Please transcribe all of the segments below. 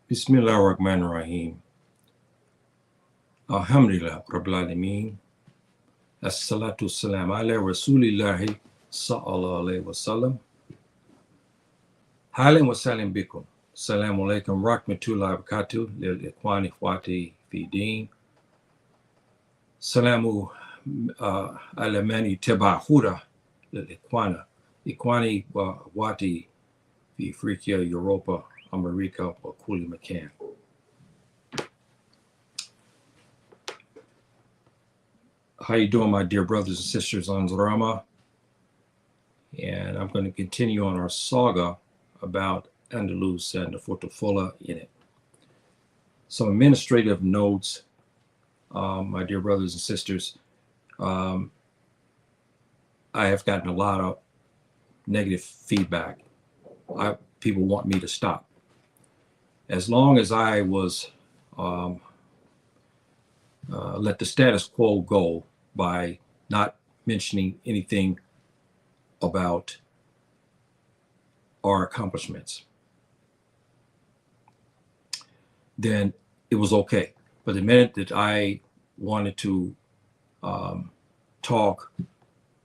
Bismillah ar-Rahman ar-Rahim. Alhamdulillah Rabbil Alameen. As-salatu salam ala Rasulillahi sallallahu alayhi wa sallam. Halim wa salim bikum. Assalamu alaikum rahmatullahi wa barakatuh. Lil ikhwani ikhwati fi deen. Salamu ala mani tabahura lil ikhwana. Ikhwani wa wati fi Afrika, Europa, America, wa kulli makan. How you doing, my dear brothers and sisters on Zarama? And I'm going to continue on our saga about Andalusia and the Futafula in it. Some administrative notes, my dear brothers and sisters. I have gotten a lot of negative feedback. People want me to stop. As long as I was let the status quo go by not mentioning anything about our accomplishments, then it was okay. But the minute that I wanted to talk,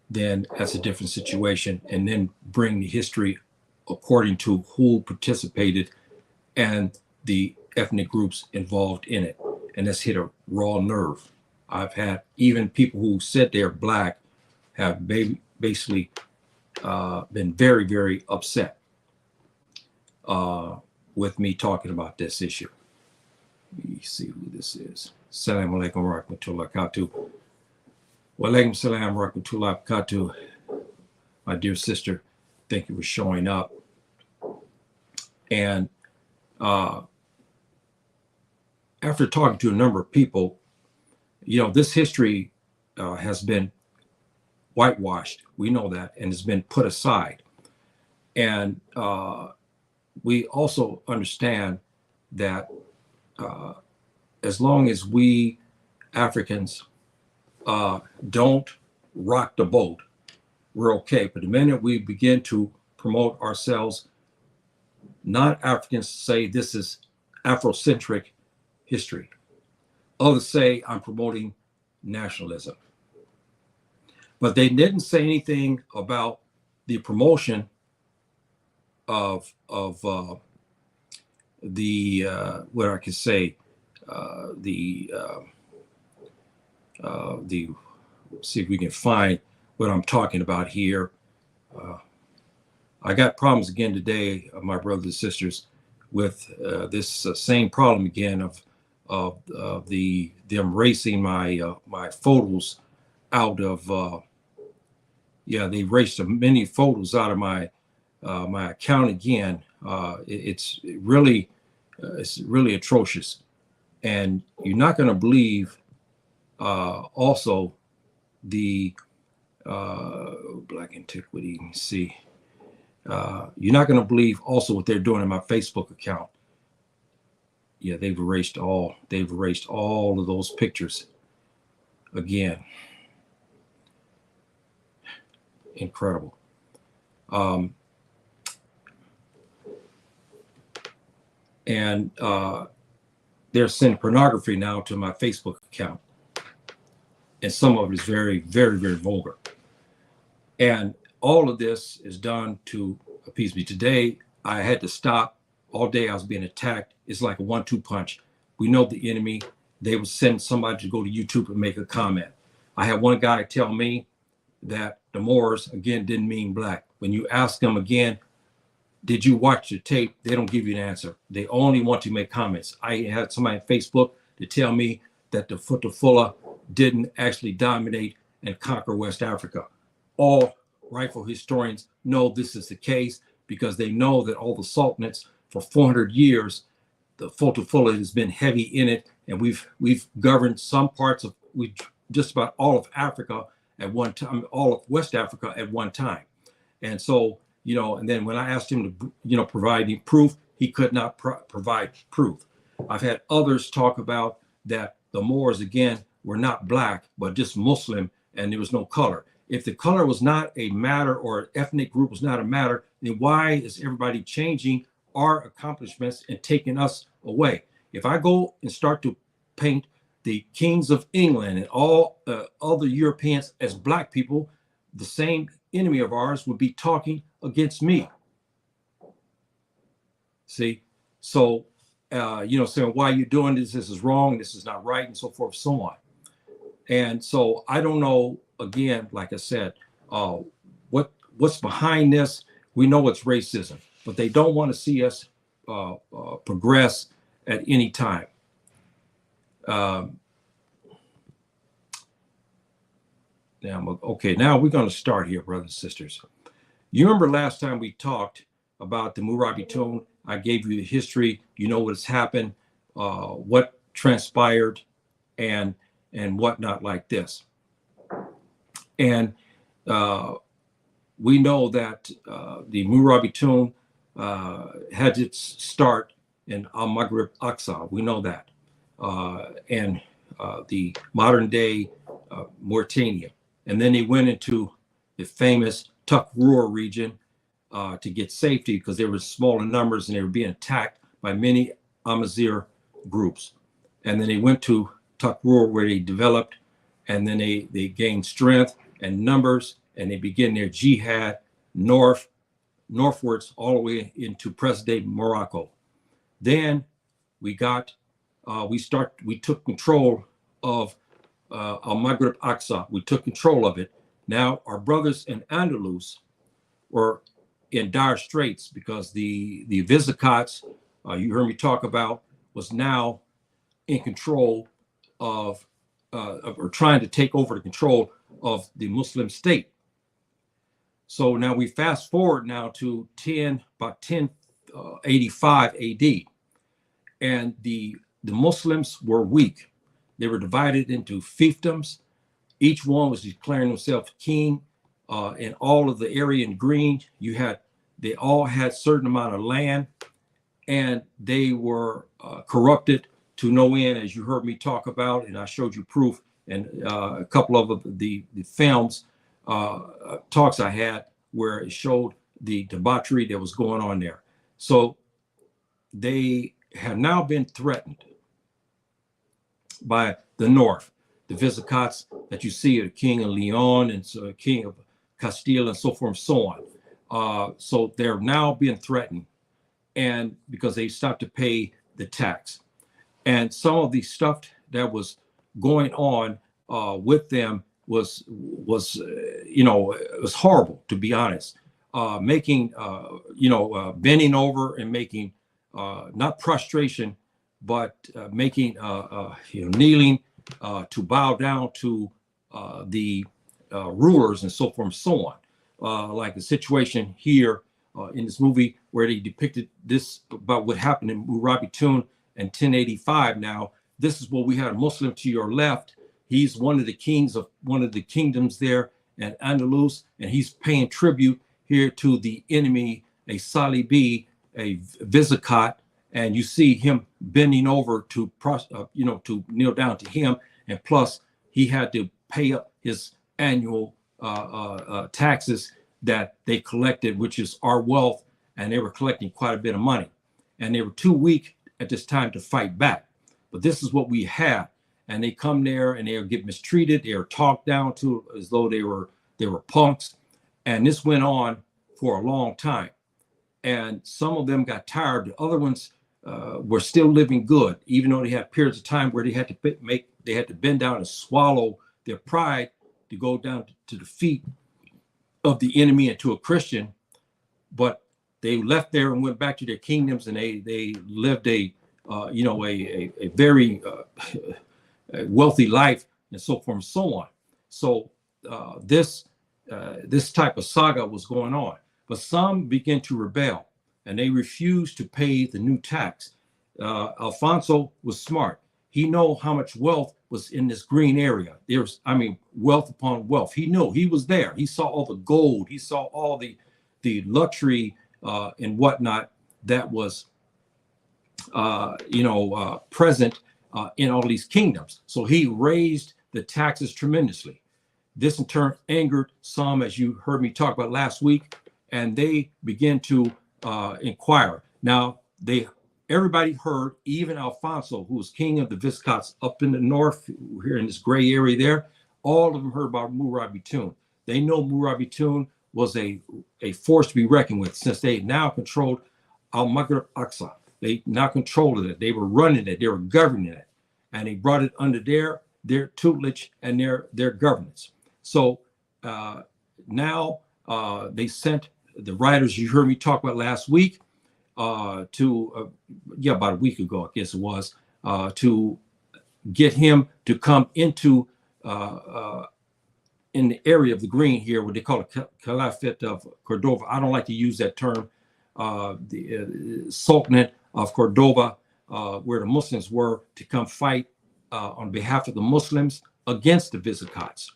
then that's a different situation, and then bring the history according to who participated and the ethnic groups involved in it. And that's hit a raw nerve. I've had even people who said they're black have basically been very, very upset with me talking about this issue. Let me see who this is. Assalamu alaikum wa rahmatullahi wa barakatuh. Wa alaikum salam wa rahmatullahi wa barakatuh. My dear sister, thank you for showing up. And after talking to a number of people, this history has been whitewashed. We know that, and has been put aside. And we also understand that as long as we Africans don't rock the boat, we're okay. But the minute we begin to promote ourselves, non-Africans say this is Afrocentric history. Others say I'm promoting nationalism. But they didn't say anything about the promotion of the what I could say see if we can find what I'm talking about here. I got problems again today, my brothers and sisters, with this same problem again of them erasing my my photos out of they erased many photos out of my my account again. It's really atrocious, and you're not going to believe also the Black Antiquity. Let me see. You're not going to believe also what they're doing in my Facebook account. Yeah, they've erased all of those pictures again. Incredible. And they're sending pornography now to my Facebook account. And some of it is very, very, very vulgar. And all of this is done to appease me. Today, I had to stop. All day I was being attacked. It's like a 1-2 punch. We know the enemy. They would send somebody to go to YouTube and make a comment. I had one guy tell me that the Moors, again, didn't mean black. When you ask them again, did you watch the tape? They don't give you an answer. They only want to make comments. I had somebody on Facebook to tell me that the Futafula didn't actually dominate and conquer West Africa. All rightful historians know this is the case because they know that all the sultanates for 400 years, the Futafula has been heavy in it, and we've governed some parts of just about all of Africa at one time, all of West Africa at one time. And so, and then when I asked him to, provide any proof, he could not provide proof. I've had others talk about that the Moors, again, were not black, but just Muslim, and there was no color. If the color was not a matter, or ethnic group was not a matter, then why is everybody changing our accomplishments and taking us away. If I go and start to paint the kings of England and all other Europeans as black people, the same enemy of ours would be talking against me. See, so saying, why are you doing this? This is wrong. This is not right, and so forth, so on. And so I don't know. Again, like I said, what's behind this? We know it's racism, but they don't want to see us progress at any time. Okay, now we're going to start here, brothers and sisters. You remember last time we talked about the Morabitoon? I gave you the history. You know what's happened, what transpired, and whatnot like this. And we know that the Morabitoon had its start in Maghrib Aqsa. We know that. And the modern day Mauritania. And then they went into the famous Tukrur region to get safety because they were smaller numbers and they were being attacked by many Amazigh groups. And then they went to Tukrur where they developed, and then they gained strength and numbers, and they began their jihad northwards all the way into present-day Morocco. Then we got we took control of Maghrib Aqsa. We took control of it. Now our brothers in Andalus were in dire straits because the Visigoths, you heard me talk about, was now in control of or trying to take over the control of the Muslim state. So now we fast forward now to about 1085 AD, and the Muslims were weak. They were divided into fiefdoms. Each one was declaring himself king. In all of the area in green, they all had certain amount of land, and they were corrupted to no end, as you heard me talk about, and I showed you proof and a couple of the films talks I had where it showed the debauchery that was going on there. So they have now been threatened by the north, the Visigoths that you see, the king of Leon and so king of Castile and so forth and so on. So they're now being threatened, and because they stopped to pay the tax. And some of the stuff that was going on with them was horrible, to be honest. Making bending over and making not prostration, but making kneeling to bow down to the rulers and so forth and so on. Like the situation here in this movie where they depicted this about what happened in Morabitoon in 1085. Now, this is what we had a Muslim to your left. He's one of the kings of one of the kingdoms there in Andalus, and he's paying tribute here to the enemy, a Salibi, a Visigoth, and you see him bending over to kneel down to him, and plus he had to pay up his annual taxes that they collected, which is our wealth, and they were collecting quite a bit of money, and they were too weak at this time to fight back. But this is what we have, and they come there and they get mistreated. They are talked down to as though they were punks, and this went on for a long time. And some of them got tired. The other ones were still living good, even though they had periods of time where they had to bend down and swallow their pride to go down to the feet of the enemy and to a Christian. But they left there and went back to their kingdoms, and they lived a very wealthy life and so forth and so on. So this type of saga was going on, but some began to rebel and they refused to pay the new tax. Alfonso was smart. He knew how much wealth was in this green area. Wealth upon wealth. He knew, he was there. He saw all the gold. He saw all the luxury and whatnot that was present in all these kingdoms. So he raised the taxes tremendously. This in turn angered some, as you heard me talk about last week, and they began to inquire. Now, everybody heard, even Alfonso, who was king of the Visigoths up in the north, here in this gray area there, all of them heard about Morabitoon. They know Morabitoon was a force to be reckoned with, since they now controlled Maghrib Aqsa. They now controlled it. They were running it. They were governing it. And they brought it under their tutelage and their governance. So now they sent the writers you heard me talk about last week about a week ago, I guess it was, to get him to come into in the area of the green here, what they call a Caliphate of Cordova. I don't like to use that term. The Sultanate of Cordoba, where the Muslims were, to come fight on behalf of the Muslims against the Visigoths.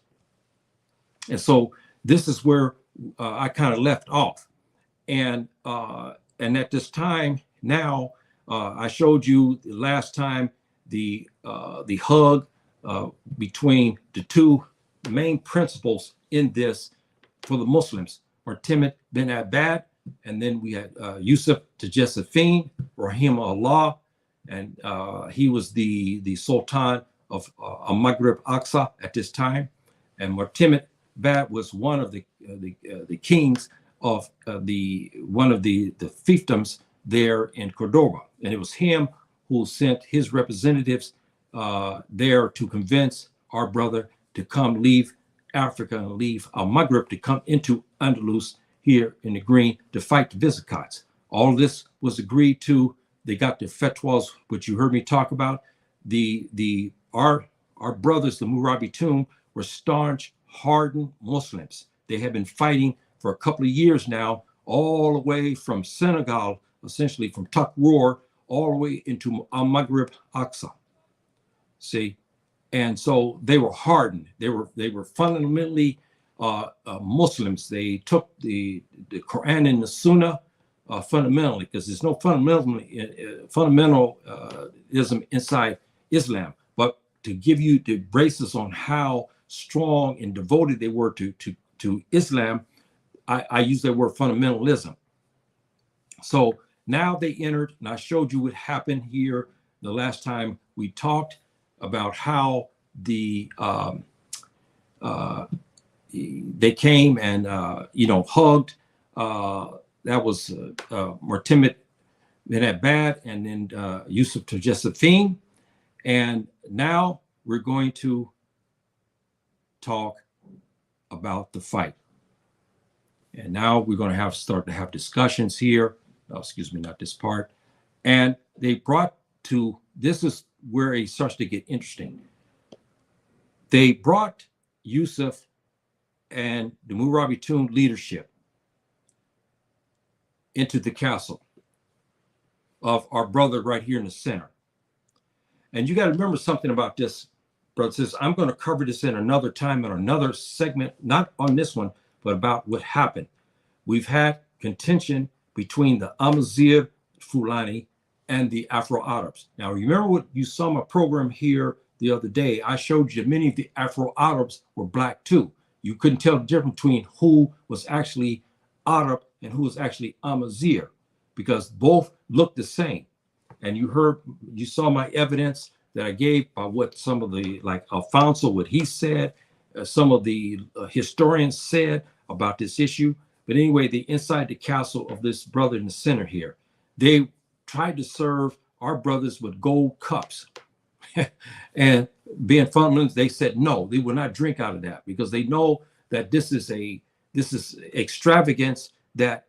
And so this is where I kind of left off. And at this time now, I showed you the last time the hug between the two main principles in this for the Muslims were Timid bin Abbad, and then we had Yusuf Tajassafin, Rahim Allah, and he was the Sultan of Maghrib Aqsa at this time, and Mortimid Bad was one of the kings of one of the fiefdoms there in Cordoba, and it was him who sent his representatives there to convince our brother to come leave Africa and leave Maghrib to come into Andalus here in the green to fight the Visigoths. All of this was agreed to. They got the fatwas, which you heard me talk about. Our brothers, the Morabitoon, were staunch, hardened Muslims. They had been fighting for a couple of years now, all the way from Senegal, essentially from Takrur, all the way into Maghrib Aqsa. See, and so they were hardened. They were fundamentally Muslims. They took the Quran and the Sunnah fundamentally, because there's no fundamentalism inside Islam. But to give you the basis on how strong and devoted they were to Islam, I use that word fundamentalism. So now they entered, and I showed you what happened here the last time we talked about how they came and hugged. That was Mortimid bin Abbad, and then Yusuf Tajassafin. And now we're going to talk about the fight. And now we're going to start to have discussions here. Oh, excuse me, not this part. And they brought to, this is where it starts to get interesting. They brought Yusuf and the Morabitoon leadership into the castle of our brother right here in the center. And you got to remember something about this, brothers. I'm going to cover this in another time in another segment, not on this one, but about what happened. We've had contention between the Amazigh Fulani and the Afro-Arabs. Now, remember what you saw my program here the other day. I showed you many of the Afro-Arabs were black too. You couldn't tell the difference between who was actually Arab and who was actually Amazigh, because both looked the same. And you saw my evidence that I gave by what some of the, like Alfonso, what he said, some of the historians said about this issue. But anyway, they inside the castle of this brother in the center here, they tried to serve our brothers with gold cups. And being fundamentalists, they said no, they will not drink out of that, because they know that this is extravagance that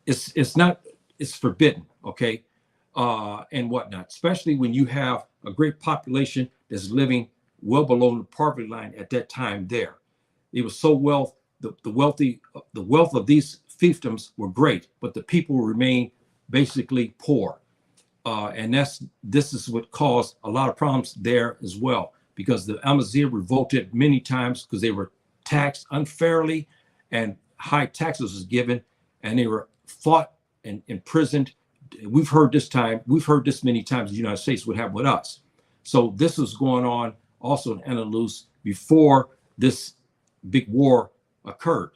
it's forbidden, okay, and whatnot. Especially when you have a great population that's living well below the poverty line at that time. There, it was so the wealth of these fiefdoms were great, but the people remained basically poor. And this is what caused a lot of problems there as well, because the Amazigh revolted many times because they were taxed unfairly, and high taxes was given, and they were fought and imprisoned. We've heard this many times in the United States what happened with us. So this was going on also in Andalus before this big war occurred.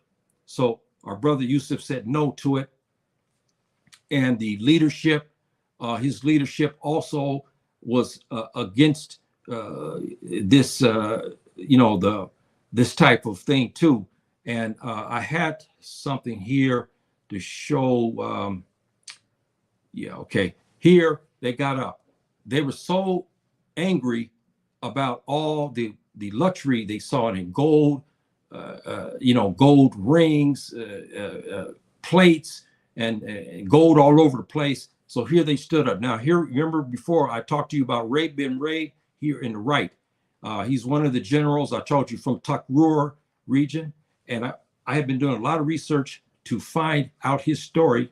So our brother Yusuf said no to it. and the leadership, his leadership also was against this, this type of thing too. And I had something here to show. Yeah, okay. Here they got up. They were so angry about all the luxury they saw in gold, gold rings, plates, and gold all over the place. So here they stood up. Now here, remember before I talked to you about Ray bin Ray here in the right. He's one of the generals I told you from Takrur region, and I have been doing a lot of research to find out his story,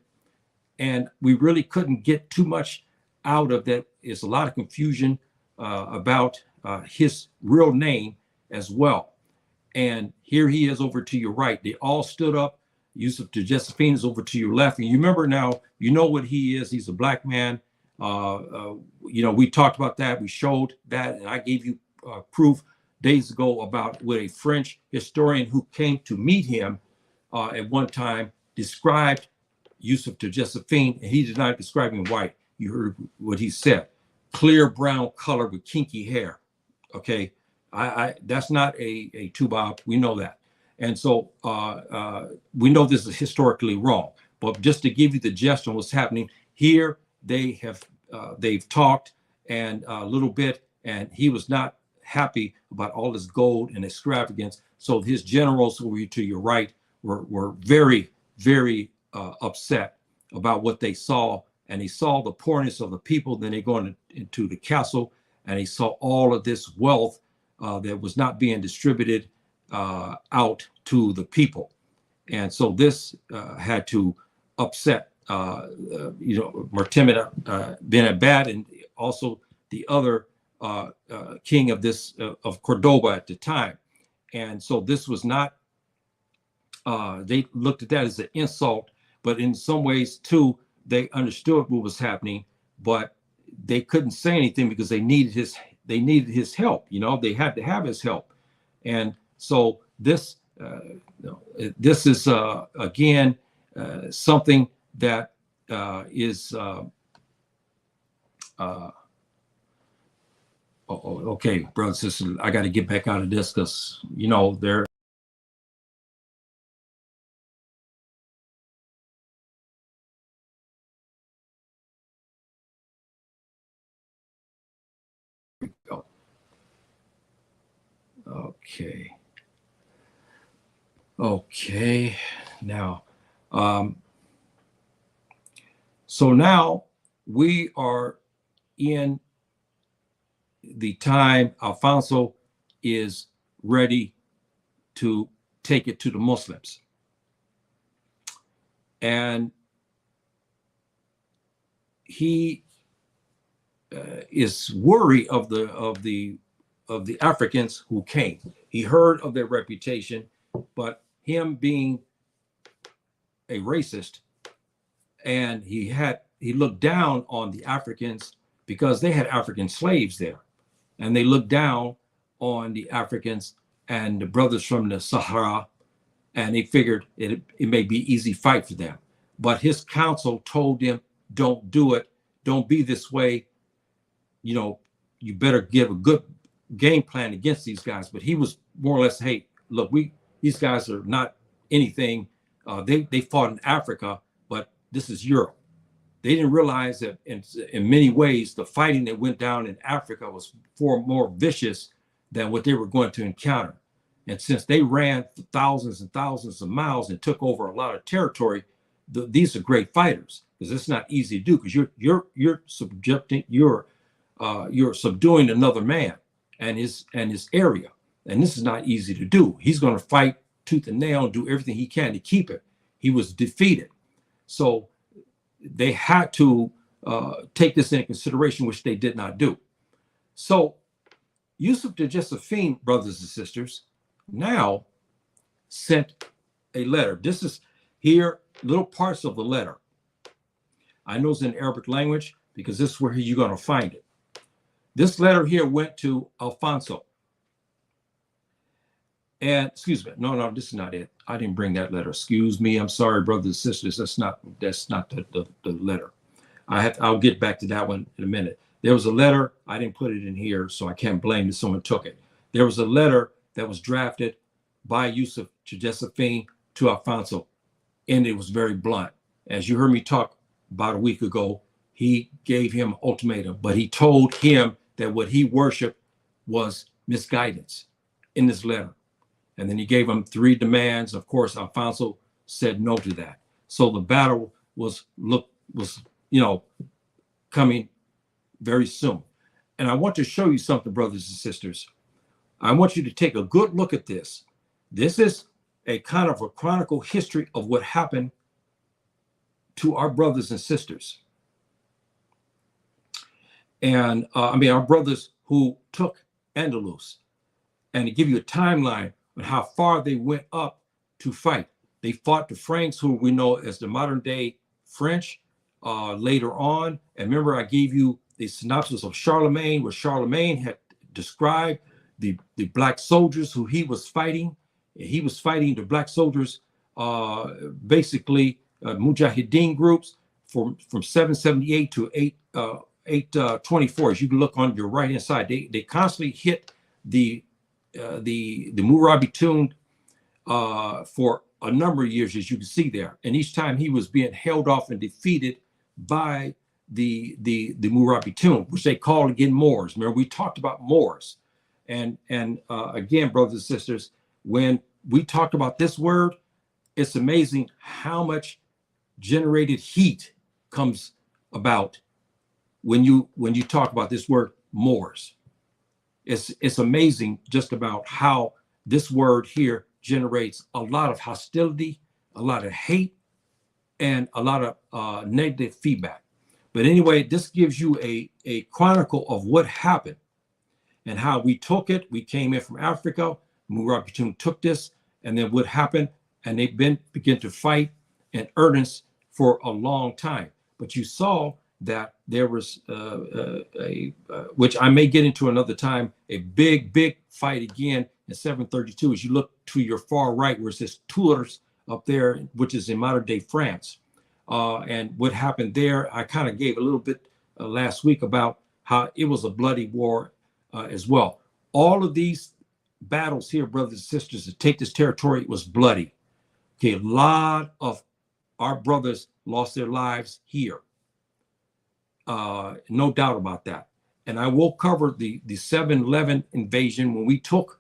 and we really couldn't get too much out of that. There's a lot of confusion about his real name as well. And here he is over to your right. They all stood up. Yusuf to Josephine is over to your left. And you remember now, you know what he is. He's a black man. We talked about that. We showed that. And I gave you proof days ago about what a French historian who came to meet him at one time described Yusuf to Josephine. And he did not describe him white. You heard what he said. Clear brown color with kinky hair. Okay. That's not a Tubab. We know that. And so we know this is historically wrong. But just to give you the gist on what's happening here, they've talked and a little bit, and he was not happy about all this gold and extravagance. So his generals over to your right were very, very upset about what they saw. And they saw the poorness of the people. Then they go into the castle, and they saw all of this wealth that was not being distributed out to the people. And so this had to upset, Mortimer bin Abad, and also the other king of of Cordoba at the time. And so this was not, they looked at that as an insult, but in some ways too, they understood what was happening, but they couldn't say anything because they needed his help. They had to have his help. And so this is again something that is okay, brothers and sisters, I got to get back out of this because there. Okay. Now, so now we are in the time Alfonso is ready to take it to the Muslims. And he is worried of the Africans who came. He heard of their reputation, but him being a racist, and he looked down on the Africans because they had African slaves there, and they looked down on the Africans and the brothers from the Sahara, and they figured it may be easy fight for them. But his counsel told him, don't do it. Don't be this way. You better give a good game plan against these guys. But he was more or less, hey, look, these guys are not anything. They fought in Africa, but this is Europe. They didn't realize that in many ways, the fighting that went down in Africa was far more vicious than what they were going to encounter. And since they ran for thousands and thousands of miles and took over a lot of territory, these are great fighters, because it's not easy to do, because you're subduing another man and his area. And this is not easy to do. He's going to fight tooth and nail and do everything he can to keep it. He was defeated. So they had to take this into consideration, which they did not do. So Yusuf to Josephine, brothers and sisters, now sent a letter. This is here, little parts of the letter. I know it's in Arabic language because this is where you're going to find it. This letter here went to Alfonso. And excuse me, no, this is not it. I didn't bring that letter. Excuse me. I'm sorry, brothers and sisters. That's not the letter. I'll get back to that one in a minute. There was a letter. I didn't put it in here, so I can't blame that someone took it. There was a letter that was drafted by Yusuf to Josephine to Alfonso, and it was very blunt. As you heard me talk about a week ago, he gave him an ultimatum, but he told him that what he worshiped was misguidance in this letter. And then he gave him 3 demands. Of course, Alfonso said no to that. So the battle was coming very soon. And I want to show you something, brothers and sisters. I want you to take a good look at this. This is a kind of a chronicle history of what happened to our brothers and sisters. And our brothers who took Andalus, and to give you a timeline on how far they went up to fight. They fought the Franks, who we know as the modern day French, later on. And remember, I gave you the synopsis of Charlemagne, where Charlemagne had described the black soldiers who he was fighting. He was fighting the black soldiers, basically Mujahideen groups from 778 to 824. As you can look on your right hand side, they constantly hit the Morabitoon for a number of years, as you can see there. And each time he was being held off and defeated by the Morabitoon, which they called again Moors. Remember, we talked about Moors. And again, brothers and sisters, when we talked about this word, it's amazing how much generated heat comes about when you talk about this word Moors. It's amazing just about how this word here generates a lot of hostility, a lot of hate, and a lot of negative feedback. But anyway, this gives you a chronicle of what happened and how we took it. We came in from Africa, Morabitoon took this, and then what happened, and they've began to fight in earnest for a long time. But you saw that there was which I may get into another time, a big fight again in 732. As you look to your far right, where it says Tours up there, which is in modern day France. And what happened there, I kind of gave a little bit last week about how it was a bloody war as well. All of these battles here, brothers and sisters, to take this territory was bloody. Okay, a lot of our brothers lost their lives here. No doubt about that. And I will cover the 711 invasion when we took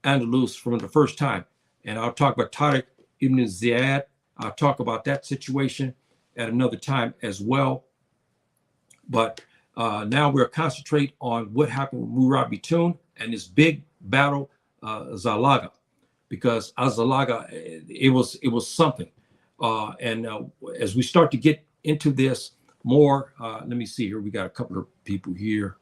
Andalus from the first time. And I'll talk about Tariq ibn Ziyad. I'll talk about that situation at another time as well. But now we're concentrate on what happened with Morabitoon and this big battle, Zallaqa, because Zallaqa, it was something. And as we start to get into this more, let me see here. We got a couple of people here.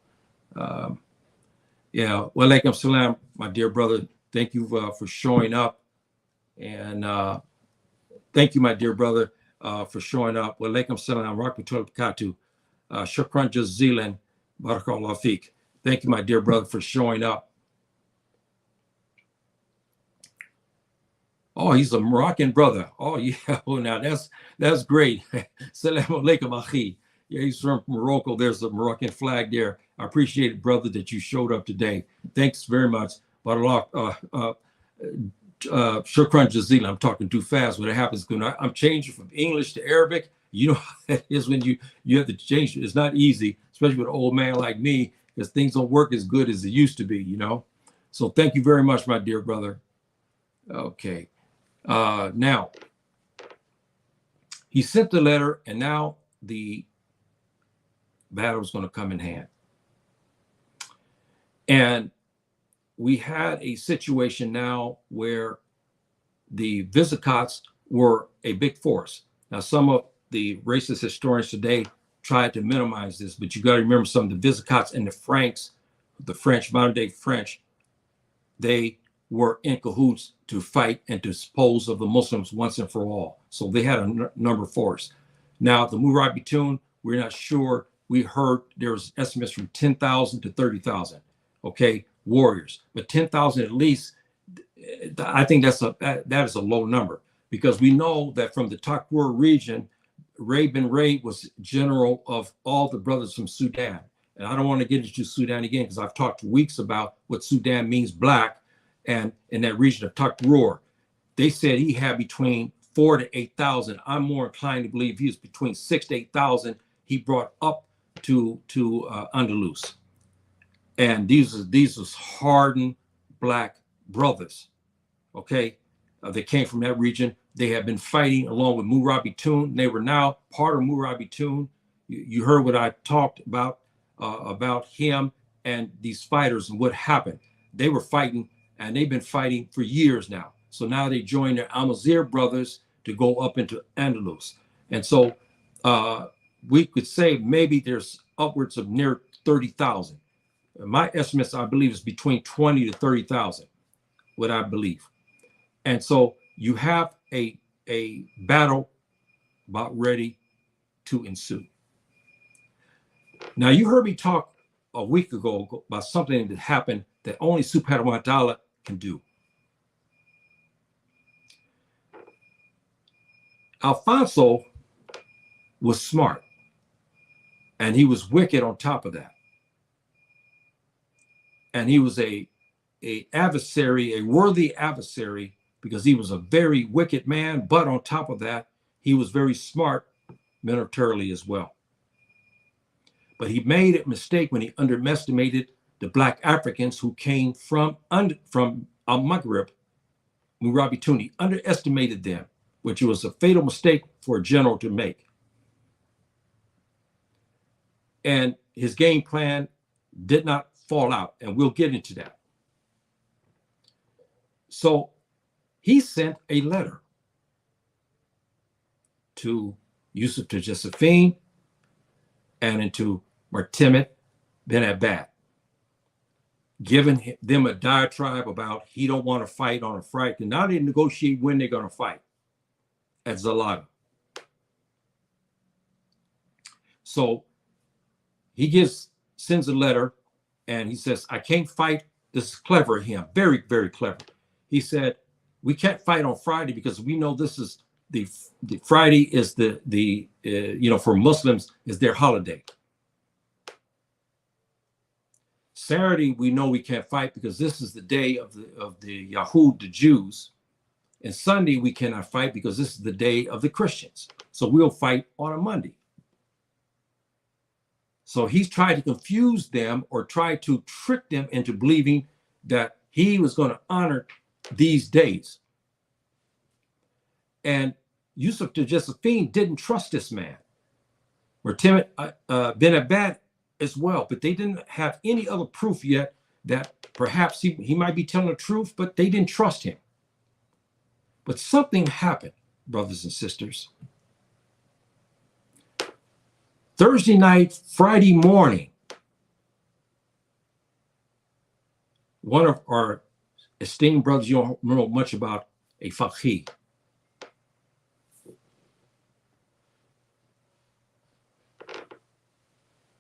Yeah, wa alaikum salam, my dear brother. Thank you for showing up. And thank you, my dear brother, for showing up. Wa alaikum salam, rahmatullahi wa barakatuh. Shukran jazilan, barakallahu feek. Thank you, my dear brother, for showing up. Oh, he's a Moroccan brother. Oh, yeah. Oh, now that's great. Salam alaikum, akhi. Yeah, he's from Morocco. There's a Moroccan flag there. I appreciate it, brother, that you showed up today. Thanks very much. Shukran jazilan. I'm talking too fast. What happens when I'm changing from English to Arabic, you know, that is when you have to change. It's not easy, especially with an old man like me, because things don't work as good as they used to be, you know. So thank you very much, my dear brother. Okay. Now, he sent the letter, and now the battle is going to come in hand. And we had a situation now where the Visigoths were a big force. Now, some of the racist historians today tried to minimize this, but you got to remember some of the Visigoths and the Franks, the French, modern day French, they were in cahoots to fight and to dispose of the Muslims once and for all. So they had a number of force. Now, the Morabitoon, we're not sure. We heard there was estimates from 10,000 to 30,000, okay, warriors. But 10,000 at least, I think that is a low number, because we know that from the Takur region, Ray bin Ray was general of all the brothers from Sudan. And I don't want to get into Sudan again, because I've talked for weeks about what Sudan means black, and in that region of Takur. They said he had between 4,000 to 8,000. I'm more inclined to believe he was between 6,000 to 8,000. He brought up to Andalus, and these was hardened black brothers. Okay, they came from that region. They have been fighting along with Morabitoon. They were now part of Morabitoon. You heard what I talked about him and these fighters and what happened. They were fighting, and they've been fighting for years now. So now they joined their Amazigh brothers to go up into Andalus. And so we could say maybe there's upwards of near 30,000. My estimates, I believe, is between 20 to 30,000, what I believe. And so you have a battle about ready to ensue. Now, you heard me talk a week ago about something that happened that only Subhanahu wa ta'ala can do. Alfonso was smart, and he was wicked on top of that. And he was a adversary, a worthy adversary, because he was a very wicked man. But on top of that, he was very smart militarily as well. But he made a mistake when he underestimated the black Africans who came from Maghrib, Morabitoon. He underestimated them, which was a fatal mistake for a general to make. And his game plan did not fall out, and we'll get into that. So he sent a letter to Yusuf to Josephine and into Mortimer bin Abbad, giving them a diatribe about he don't want to fight on a Friday. And now they negotiate when they're going to fight at Zallaqa. So he sends a letter, and he says, I can't fight. This is clever of him, very, very clever. He said, we can't fight on Friday because we know this is the Friday is for Muslims is their holiday. Saturday, we know we can't fight because this is the day of the Yahud, the Jews. And Sunday, we cannot fight because this is the day of the Christians. So we'll fight on a Monday. So he's tried to confuse them or try to trick them into believing that he was going to honor these days. And Yusuf to Josephine didn't trust this man, or Timid bin Abbad as well, but they didn't have any other proof yet that perhaps he might be telling the truth, but they didn't trust him. But something happened, brothers and sisters. Thursday night, Friday morning, one of our esteemed brothers, you don't know much about a faqih,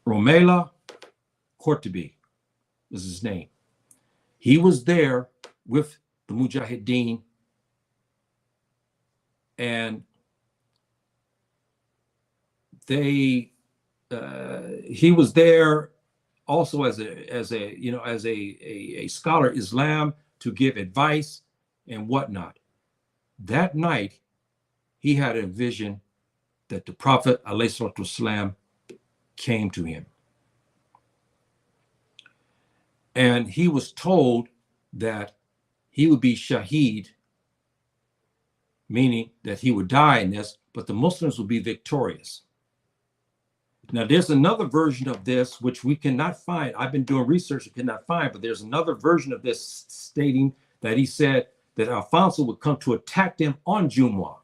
Romela Kortabi is his name. He was there with the Mujahideen, and he was there also as a scholar of Islam to give advice and whatnot. That night, he had a vision that the Prophet ﷺ came to him. And he was told that he would be shaheed, meaning that he would die in this, but the Muslims would be victorious. Now, there's another version of this which we cannot find. I've been doing research and cannot find, but there's another version of this stating that he said that Alfonso would come to attack them on Jumu'ah.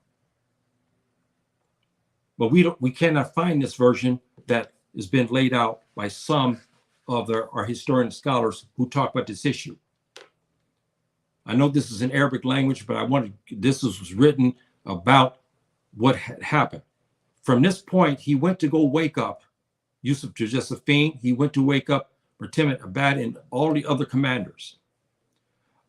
But we cannot find this version that has been laid out by some of our historian scholars who talk about this issue. I know this is in Arabic language, but this was written about what had happened. From this point, he went to go wake up Yusuf to Josephine. He went to wake up Mortimer Abbad and all the other commanders.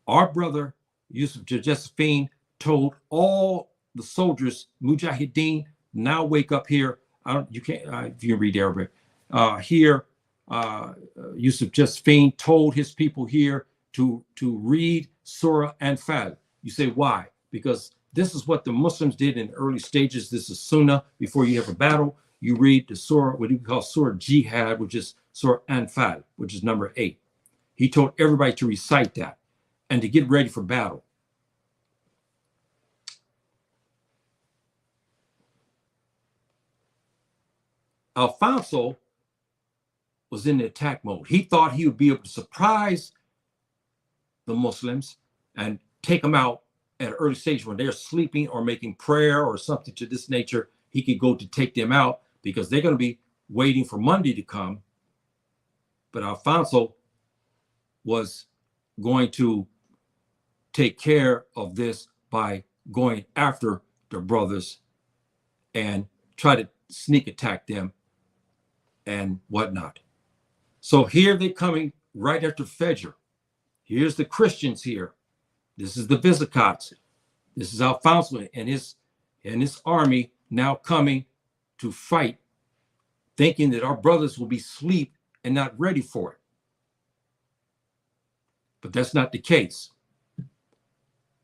Our brother Yusuf Josephine told all the soldiers, Mujahideen, now wake up here. You can't, if you can read Arabic. Here, Yusuf Josephine told his people here to read Surah Anfal. You say, why? Because this is what the Muslims did in early stages. This is Sunnah. Before you have a battle, you read the Surah, what you call Surah Jihad, which is Surah Anfal, which is number 8. He told everybody to recite that and to get ready for battle. Alfonso was in the attack mode. He thought he would be able to surprise the Muslims and take them out at an early stage when they're sleeping or making prayer or something to this nature. He could go to take them out because they're going to be waiting for Monday to come. But Alfonso was going to take care of this by going after their brothers and try to sneak attack them and whatnot. So here they're coming right after Fajr. Here's the Christians here. This is the Visigoths. This is Alfonso and his army now coming to fight, thinking that our brothers will be asleep and not ready for it. But that's not the case.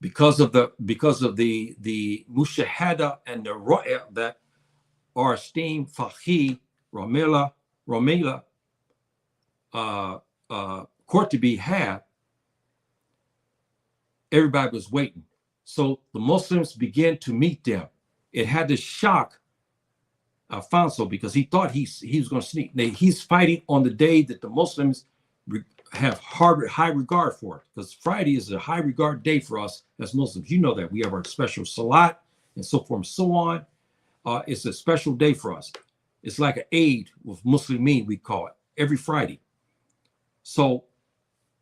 Because of the mushahada and the ru'ya that our esteemed Faqih Romela Qurtubi had, everybody was waiting. So the Muslims began to meet them. It had to shock Alfonso because he thought he was going to sneak. He's fighting on the day that the Muslims have high regard for it, because Friday is a high regard day for us as Muslims. You know that we have our special salat and so forth and so on. It's a special day for us. It's like an Eid with Muslimin, we call it, every Friday. So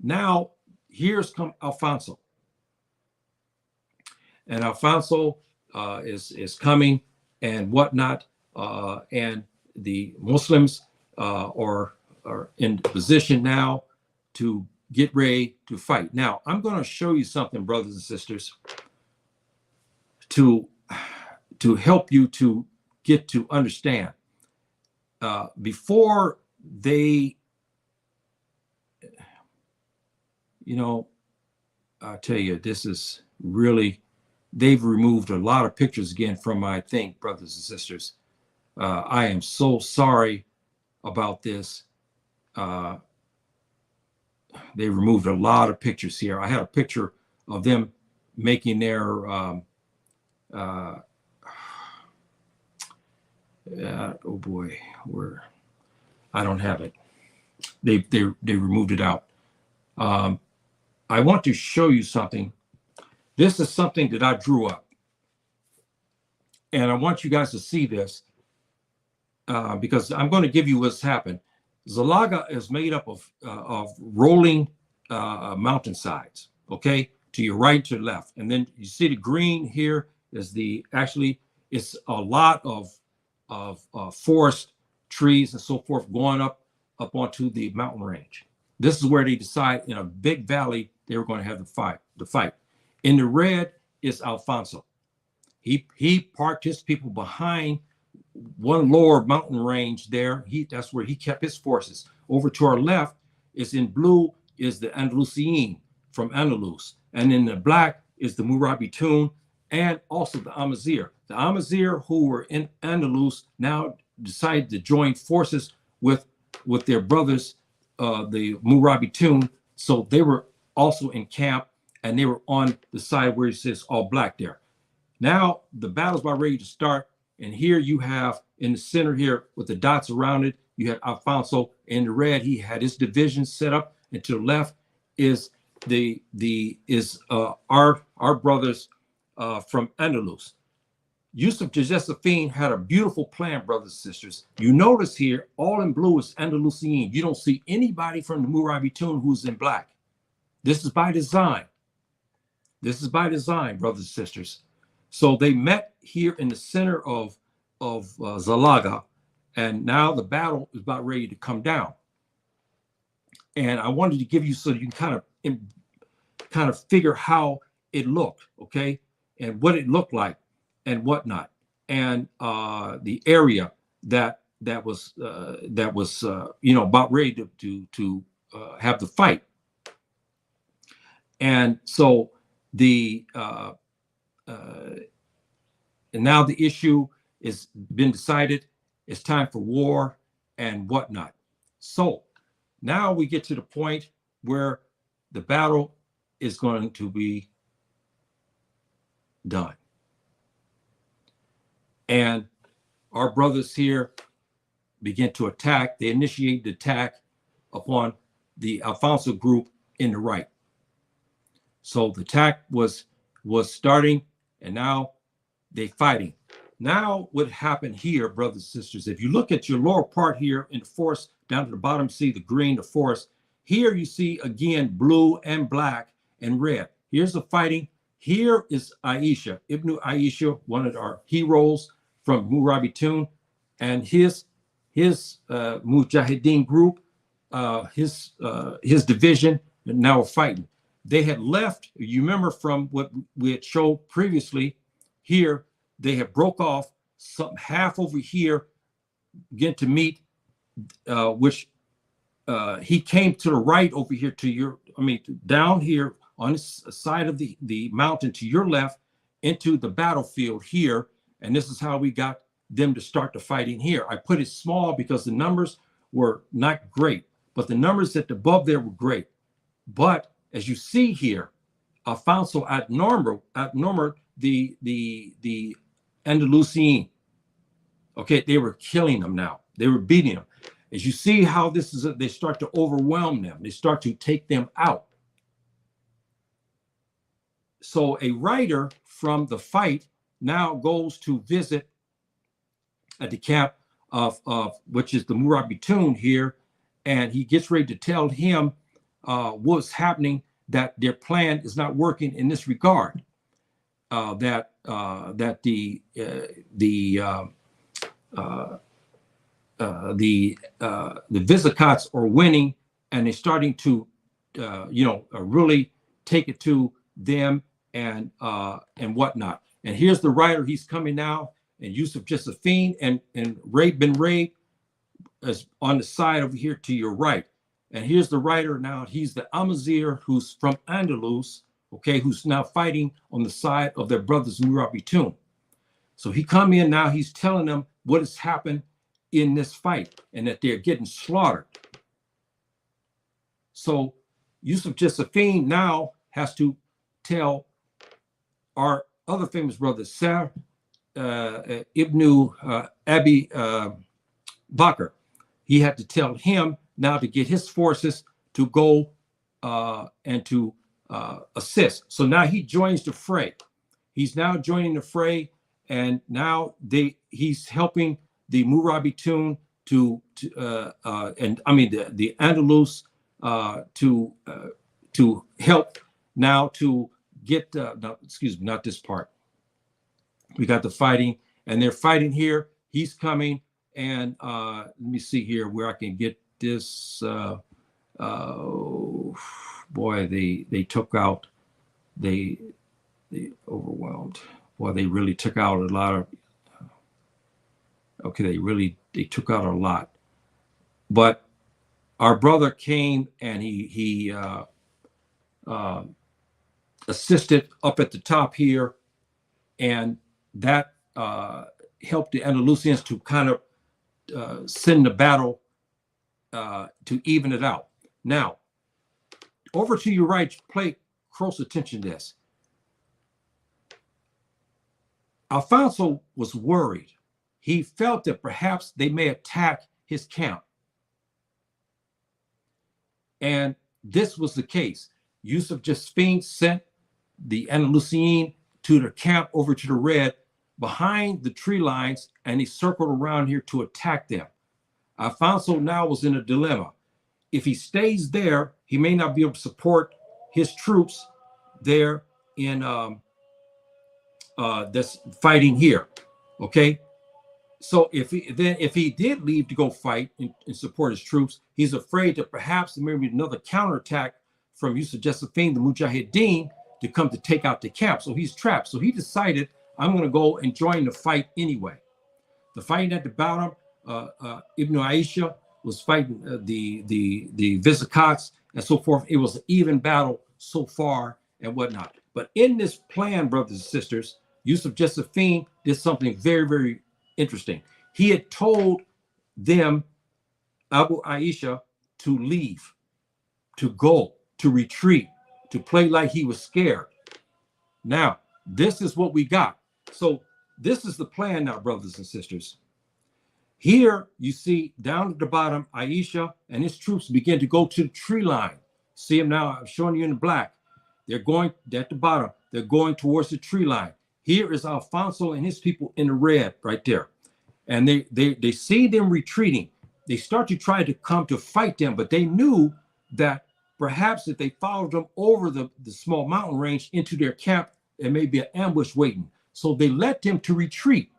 now here's come Alfonso. And Alfonso is coming and whatnot. And the Muslims are in position now to get ready to fight. Now, I'm going to show you something, brothers and sisters, to help you to get to understand. Before they, I tell you, this is really, they've removed a lot of pictures again from my thing, brothers and sisters. I am so sorry about this. They removed a lot of pictures here. I had a picture of them making their oh boy, I don't have it. They removed it out. I want to show you something. This is something that I drew up, and I want you guys to see this because I'm going to give you what's happened. Zallaqa is made up of rolling mountainsides, okay, to your right, to left. And then you see the green here is it's a lot of forest trees and so forth going up onto the mountain range. This is where they decide in a big valley they were going to have the fight. In the red is Alfonso. He parked his people behind one lower mountain range there. That's where he kept his forces. Over to our left is in blue is the Andalusian from Andalus. And in the black is the Morabitoon and also the Amazigh. The Amazigh who were in Andalus now decided to join forces with their brothers, the Morabitoon. So they were also in camp and they were on the side where it says all black there. Now the battle's about ready to start. And here you have in the center here with the dots around it, you had Alfonso. In the red, he had his division set up, and to the left is our brothers from Andalus. Yusuf Josephine had a beautiful plan, brothers and sisters. You notice here, all in blue is Andalusian. You don't see anybody from the Morabitoon who's in black. This is by design. This is by design, brothers and sisters. So they met here in the center of Zallaqa, and now the battle is about ready to come down. And I wanted to give you so you can kind of figure how it looked, okay, and what it looked like and whatnot, and the area that was about ready to have the fight. And so and now the issue is been decided. It's time for war and whatnot. So now we get to the point where the battle is going to be done. And our brothers here begin to attack. They initiate the attack upon the Alfonso group in the right. So the attack was starting, and now they fighting. Now what happened here, brothers and sisters, if you look at your lower part here in the forest, down to the bottom, see the green, the forest. Here you see again blue and black and red. Here's the fighting. Here is Aisha, Ibn Aisha, one of our heroes from Morabitoon, and his Mujahideen group, his division, now are fighting. They had left, you remember from what we had showed previously here, they had broke off some half over here, begin to meet, which he came to the right over here to your, down here on this side of the mountain to your left into the battlefield here. And this is how we got them to start the fighting here. I put it small because the numbers were not great, but the numbers at the above there were great. But as you see here, Alfonso outnumbered the Andalusian. Okay, they were killing them now. They were beating them. As you see how this is, they start to overwhelm them. They start to take them out. So a rider from the fight now goes to visit at the camp of which is the Morabitoon here, and he gets ready to tell him what's happening, that their plan is not working in this regard, that the Visigoths are winning, and they're starting to really take it to them and whatnot. And here's the rider. He's coming now, and Yusuf Josephine and Ben Ray is on the side over here to your right. And here's the rider now. He's the Amazigh, who's from Andalus, okay, who's now fighting on the side of their brothers Morabitoon. So he come in now. He's telling them what has happened in this fight and that they're getting slaughtered. So Yusuf Josephine now has to tell our other famous brother, Sir Ibn Abi Bakr. He had to tell him now to get his forces to go and to assist. So now he joins the fray. He's now joining the fray, and now he's helping the Morabitoon the Andalus to help now to get no, excuse me, not this part. We got the fighting, and they're fighting here. He's coming, and let me see here where I can get this. Boy, they took out, they overwhelmed. Boy, they really took out a lot of. Okay, they took out a lot, but our brother came and he assisted up at the top here, and that helped the Andalusians to kind of send the battle to even it out. Now, over to your right, pay close attention to this. Alfonso was worried. He felt that perhaps they may attack his camp. And this was the case. Yusuf Josephine sent the Andalusian to the camp over to the red behind the tree lines, and he circled around here to attack them. Alfonso now was in a dilemma. If he stays there, he may not be able to support his troops there in this fighting here. Okay. So if he did leave to go fight and support his troops, he's afraid that perhaps there may be another counterattack from Yusuf Josephine, the Mujahideen, to come to take out the camp. So he's trapped. So he decided, I'm going to go and join the fight anyway. The fighting at the bottom, Ibn Aisha was fighting the Visigoths and so forth. It was an even battle so far and whatnot. But in this plan, brothers and sisters, Yusuf Josephine did something very, very interesting. He had told them, Abu Aisha, to leave, to go, to retreat, to play like he was scared. Now, this is what we got. So this is the plan now, brothers and sisters. Here you see down at the bottom, Aisha and his troops begin to go to the tree line. See them now, I'm showing you in the black. They're going at the bottom. They're going towards the tree line. Here is Alfonso and his people in the red right there. And they see them retreating. They start to try to come to fight them, but they knew that perhaps if they followed them over the small mountain range into their camp, there may be an ambush waiting. So they let them to retreat,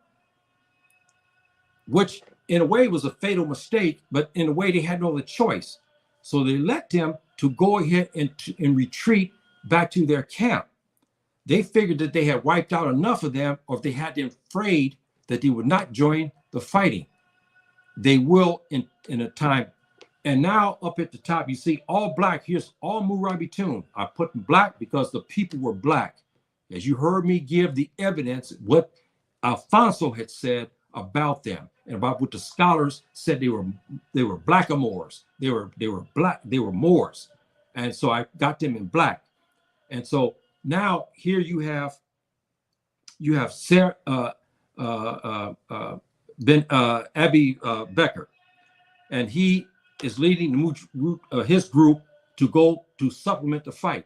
which in a way was a fatal mistake, but in a way they had no other choice. So they let them to go ahead and retreat back to their camp. They figured that they had wiped out enough of them, or if they had them afraid that they would not join the fighting. They will in a time. And now up at the top, you see all black. Here's all Morabitoon. I put in black because the people were black. As you heard me give the evidence, what Alfonso had said about them and about what the scholars said they were blackamoors. They were black, they were Moors. And so I got them in black. And so now here you have Sarah, Abi Becker, and he is leading his group to go to supplement the fight.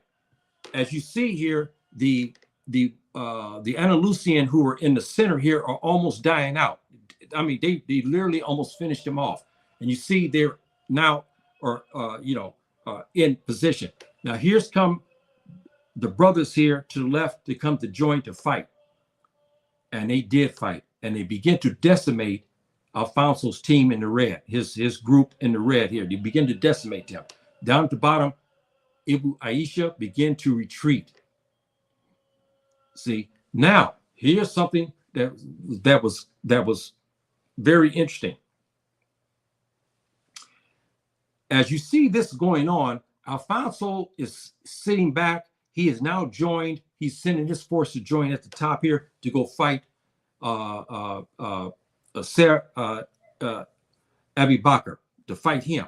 As you see here, the Andalusian who are in the center here are almost dying out. I mean, they literally almost finished them off. And you see they're now in position. Now here's come the brothers here to the left to come to join to fight. And they did fight. And they begin to decimate Alfonso's team in the red, his group in the red here. They begin to decimate them. Down at the bottom, Ibn Aisha began to retreat. See, now here's something that was very interesting. As you see this going on, Alfonso is sitting back. He is now joined. He's sending his force to join at the top here to go fight Abi Bakr, to fight him.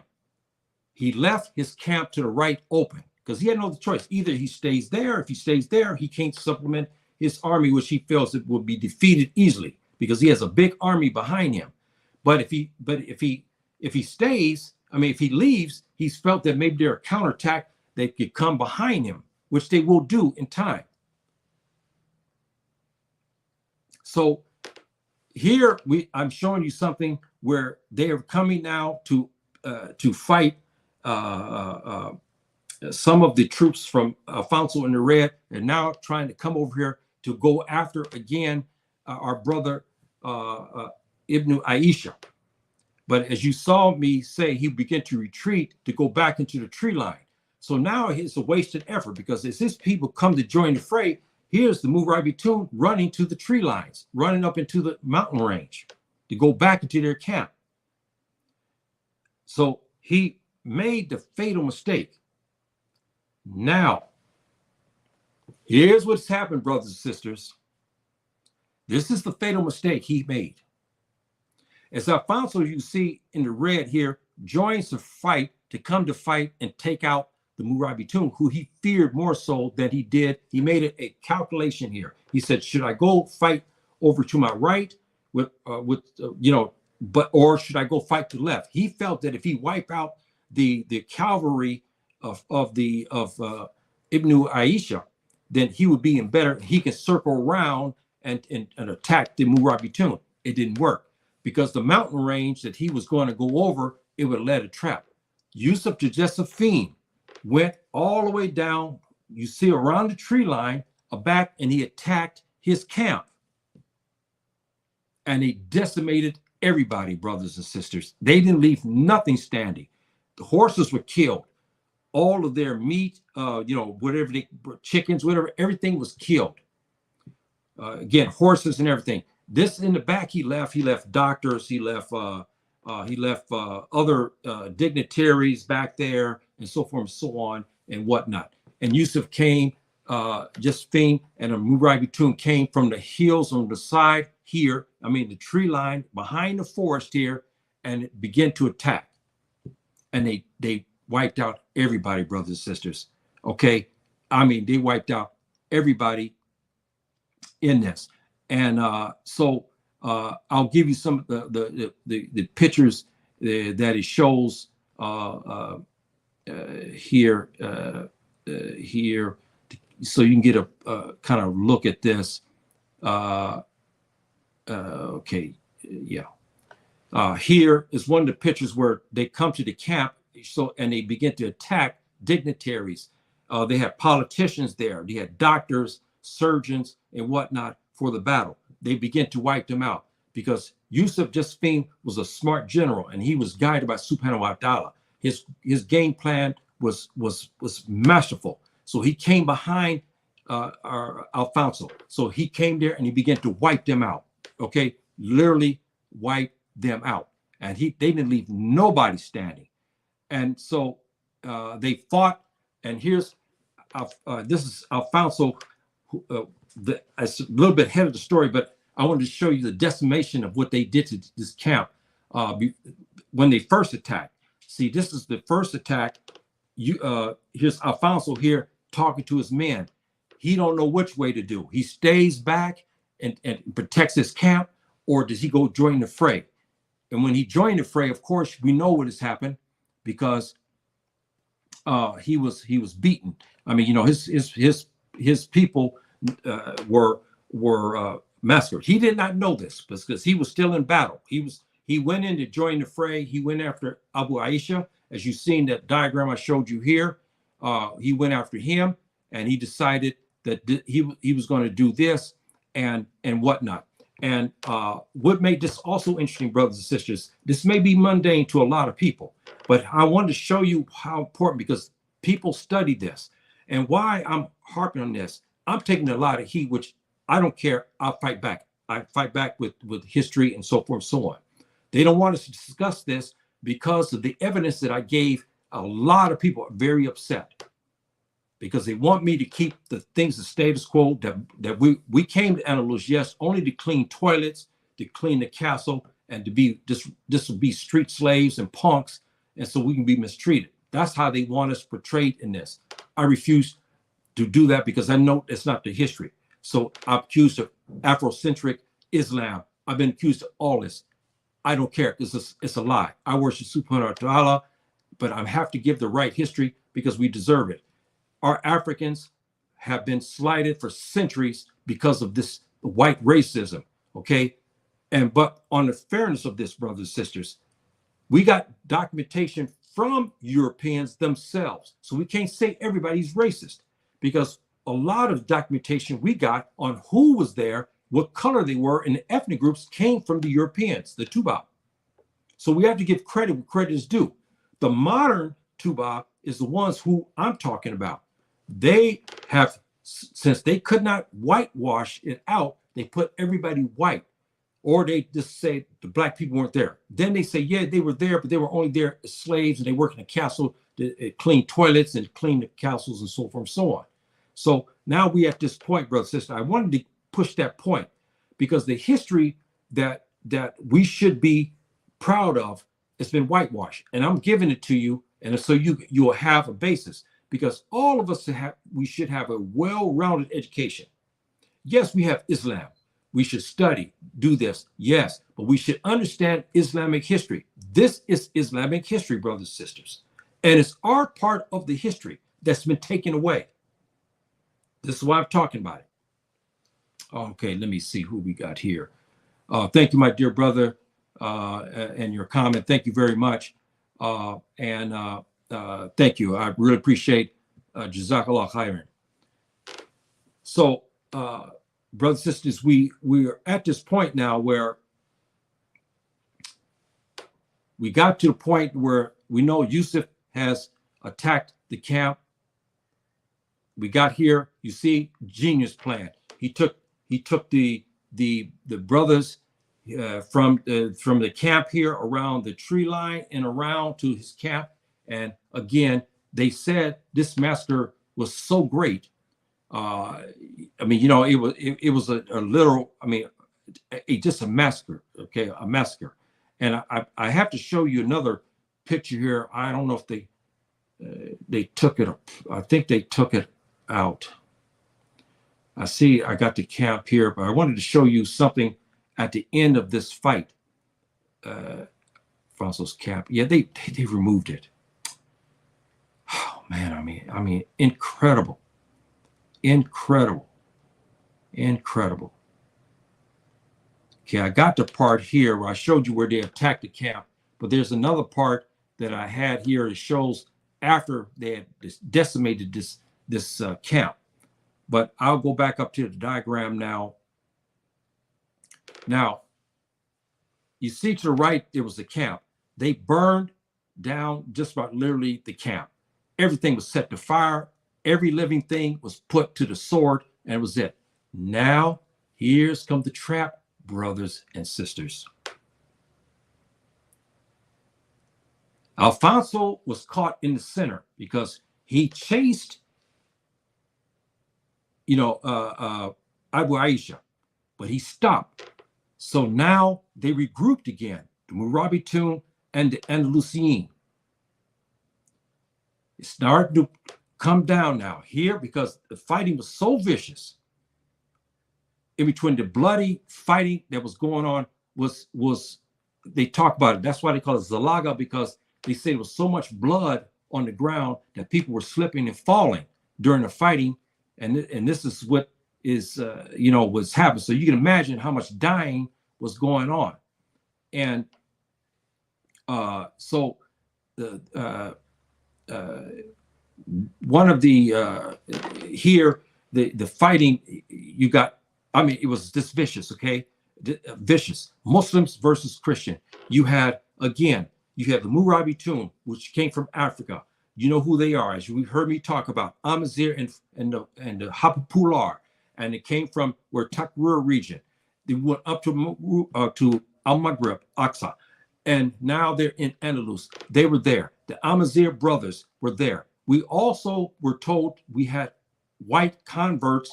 He left his camp to the right open because he had no other choice. Either he stays there. If he stays there, he can't supplement his army, which he feels it will be defeated easily because he has a big army behind him. But if he stays, I mean, if he leaves, he's felt that maybe they're a counterattack. They could come behind him, which they will do in time. So here I'm showing you something where they are coming now to fight some of the troops from Alfonso in the red. They're now trying to come over here to go after again our brother Ibn Aisha. But as you saw me say, he began to retreat to go back into the tree line. So now it's a wasted effort because as his people come to join the fray, here's the Morabitoon running to the tree lines, running up into the mountain range to go back into their camp. So he made the fatal mistake. Now, here's what's happened, brothers and sisters. This is the fatal mistake he made. As Alfonso, you see in the red here, joins the fight to come to fight and take out the Morabitoon, who he feared more so than he did. He made it a calculation here. He said, should I go fight over to my right or should I go fight to the left? He felt that if he wipe out the cavalry of Ibn Aisha, then he would be in better. He can circle around and attack the Morabitoon. It didn't work because the mountain range that he was going to go over, it would have led a trap. Yusuf Josephine went all the way down, you see around the tree line, back, and he attacked his camp. And he decimated everybody, brothers and sisters. They didn't leave nothing standing. The horses were killed. all of their meat, whatever chickens, whatever, everything was killed. Again, horses and everything. This in the back, he left doctors, he left other dignitaries back there, and so forth and so on and whatnot. And Yusuf came, Josephine and Morabitoon came from the hills on the side here, the tree line behind the forest here, and it began to attack. And they wiped out everybody, brothers and sisters. Okay, they wiped out everybody in this. And so I'll give you some of the pictures that it shows here, so you can get a kind of look at this. Okay, yeah. Here is one of the pictures where they come to the camp, and they begin to attack dignitaries. They had politicians there. They had doctors, surgeons, and whatnot for the battle. They begin to wipe them out because Yusuf Josephine was a smart general, and he was guided by Subhanahu wa Ta'ala. His game plan was masterful. So he came behind our Alfonso. So he came there and he began to wipe them out. Okay, literally wipe them out, and they didn't leave nobody standing. And so they fought. And here's this is Alfonso. It's a little bit ahead of the story, but I wanted to show you the decimation of what they did to this camp when they first attacked. See, this is the first attack. Here's Alfonso here talking to his men. He don't know which way to do. He stays back and protects his camp, or does he go join the fray? And when he joined the fray, of course, we know what has happened, because he was beaten. His people were massacred. He did not know this because he was still in battle. He went in to join the fray. He went after Abu Aisha, as you've seen that diagram I showed you here. He went after him, and he decided that he was going to do this and whatnot. And what made this also interesting, brothers and sisters, this may be mundane to a lot of people, but I wanted to show you how important, because people study this. And why I'm harping on this, I'm taking a lot of heat, which I don't care. I'll fight back. I fight back with history and so forth and so on. They don't want us to discuss this because of the evidence that I gave. A lot of people are very upset because they want me to keep the things the status quo, that we came to Andalusia, yes, only to clean toilets, to clean the castle, and to be this will be street slaves and punks, and so we can be mistreated. That's how they want us portrayed in this. I refuse to do that because I know it's not the history. So I'm accused of Afrocentric Islam. I've been accused of all this. I don't care because it's a lie. I worship Subhanahu wa Ta'ala, but I have to give the right history because we deserve it. Our Africans have been slighted for centuries because of this white racism, okay? But on the fairness of this, brothers and sisters, we got documentation from Europeans themselves. So we can't say everybody's racist, because a lot of documentation we got on who was there, what color they were, and the ethnic groups came from the Europeans, the Tuba. So we have to give credit where credit is due. The modern Tuba is the ones who I'm talking about. They have, since they could not whitewash it out, they put everybody white, or they just say the black people weren't there. Then they say, yeah, they were there, but they were only there as slaves, and they worked in the castle to clean toilets and clean the castles and so forth and so on. So now we at this point, brother, sister, I wanted to push that point because the history that we should be proud of has been whitewashed, and I'm giving it to you, and so you'll have a basis, because all of us we should have a well-rounded education. Yes, we have Islam. We should study, do this, yes, but we should understand Islamic history. This is Islamic history, brothers and sisters, and it's our part of the history that's been taken away. This is why I'm talking about it. Okay, let me see who we got here. Thank you, my dear brother, and your comment. Thank you very much. Thank you. I really appreciate Jazakallah khairan. So, brothers and sisters, we are at this point now where we got to the point where we know Yusuf has attacked the camp. We got here. You see, genius plan. He took the brothers from the camp here around the tree line and around to his camp. And again, they said this massacre was so great. I mean, you know, it was a literal. I mean, just a massacre. Okay, a massacre. And I have to show you another picture here. I don't know if they took it. I think they took it out. I see I got the camp here, but I wanted to show you something at the end of this fight. Fonso's camp. Yeah, they removed it. Oh man, I mean, incredible. Incredible. Okay, I got the part here where I showed you where they attacked the camp, but there's another part that I had here that shows after they had decimated this camp. But I'll go back up to the diagram now. Now, you see to the right, there was the camp. They burned down just about literally the camp. Everything was set to fire. Every living thing was put to the sword, and it was it. Now, here's come the trap, brothers and sisters. Alfonso was caught in the center because he chased, you know, Abu Aisha, but he stopped. So now they regrouped again, the Morabitoon and the Andalusian. It started to come down now here because the fighting was so vicious. In between the bloody fighting that was going on was they talk about it. That's why they call it Zallaqa, because they say there was so much blood on the ground that people were slipping and falling during the fighting. And this is what is, you know, was happening. So you can imagine how much dying was going on. And so one of the, here, the fighting, you got, I mean, it was this vicious, okay? Vicious. Muslims versus Christian. You had, again, you had the Morabitoon, which came from Africa. You know who they are, as you heard me talk about, Amazigh and the Futafula, and it came from where Takrur region. They went up to Maghrib, Aqsa, and now they're in Andalusia. They were there. The Amazigh brothers were there. We also were told we had white converts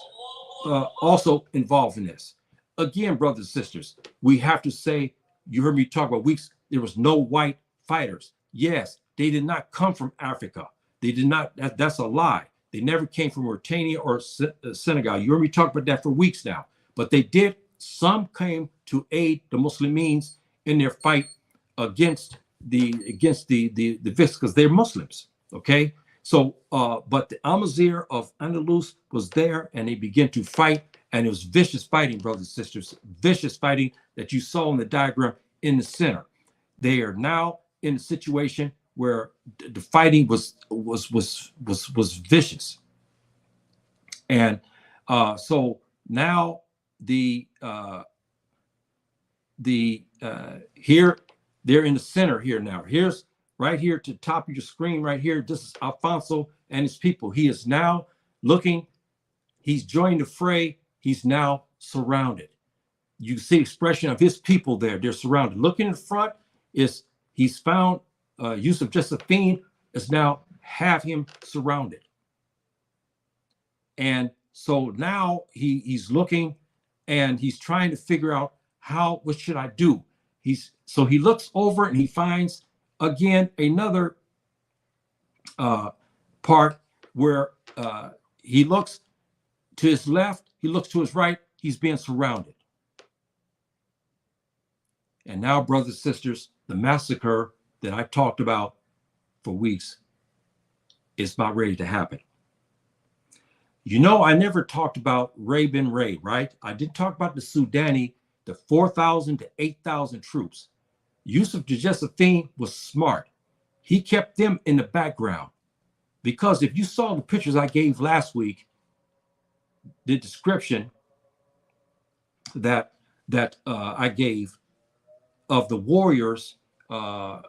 also involved in this. Again, brothers and sisters, we have to say, you heard me talk about weeks, there was no white fighters. Yes, they did not come from Africa. They did not, that's a lie. They never came from Mauritania or Senegal. You heard me talk about that for weeks now. But they did, some came to aid the Muslims in their fight against the Viscount, because they're Muslims, okay? So, but the Amazigh of Andalus was there, and they began to fight, and it was vicious fighting, brothers and sisters, vicious fighting that you saw in the diagram in the center. They are now in a situation where the fighting was vicious, and so now here they're in the center here now. Here's right here to the top of your screen right here. This is Alfonso and his people. He is now looking. He's joined the fray. He's now surrounded. You see the expression of his people there. They're surrounded. Looking in front is he's found Yusuf Josephine is now have him surrounded. And so now he's looking and he's trying to figure out what should I do? So he looks over and he finds again another part where he looks to his left, he looks to his right, he's being surrounded. And now, brothers and sisters, the massacre that I talked about for weeks is about ready to happen. You know, I never talked about Ray bin Ray, right? I did talk about the Sudani, the 4,000 to 8,000 troops. Yusuf Josephine was smart. He kept them in the background, because if you saw the pictures I gave last week, the description that I gave of the warriors, if I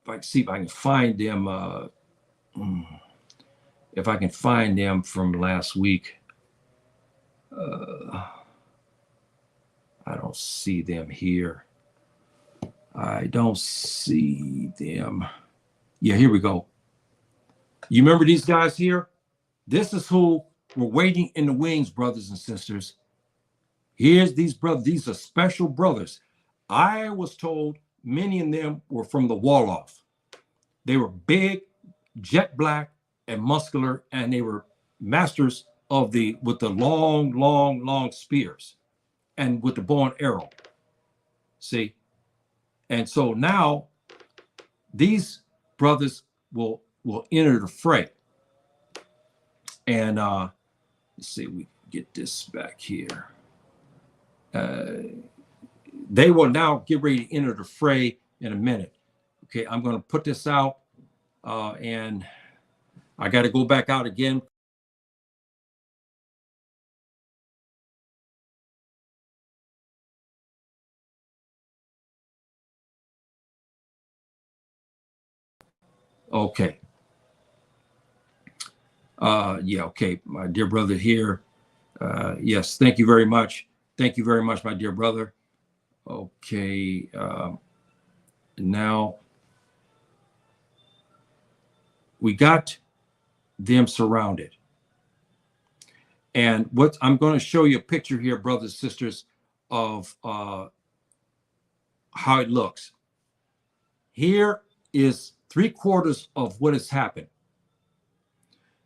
can see if I can find them, if I can find them from last week. I don't see them here. I don't see them. Yeah, here we go. You remember these guys here? This is who were waiting in the wings, brothers and sisters. Here's these brothers. These are special brothers. I was told many of them were from the Wolof. They were big, jet black, and muscular, and they were masters of with the long spears and with the bow and arrow. See? And so now these brothers will enter the fray. And let's see, we get this back here. They will now get ready to enter the fray in a minute. Okay, I'm going to put this out, and I got to go back out again. Okay. Yeah, okay, my dear brother here. Yes, thank you very much. Thank you very much, my dear brother. Okay, now we got them surrounded. And what I'm going to show you a picture here, brothers and sisters, of how it looks. Here is 3/4 of what has happened.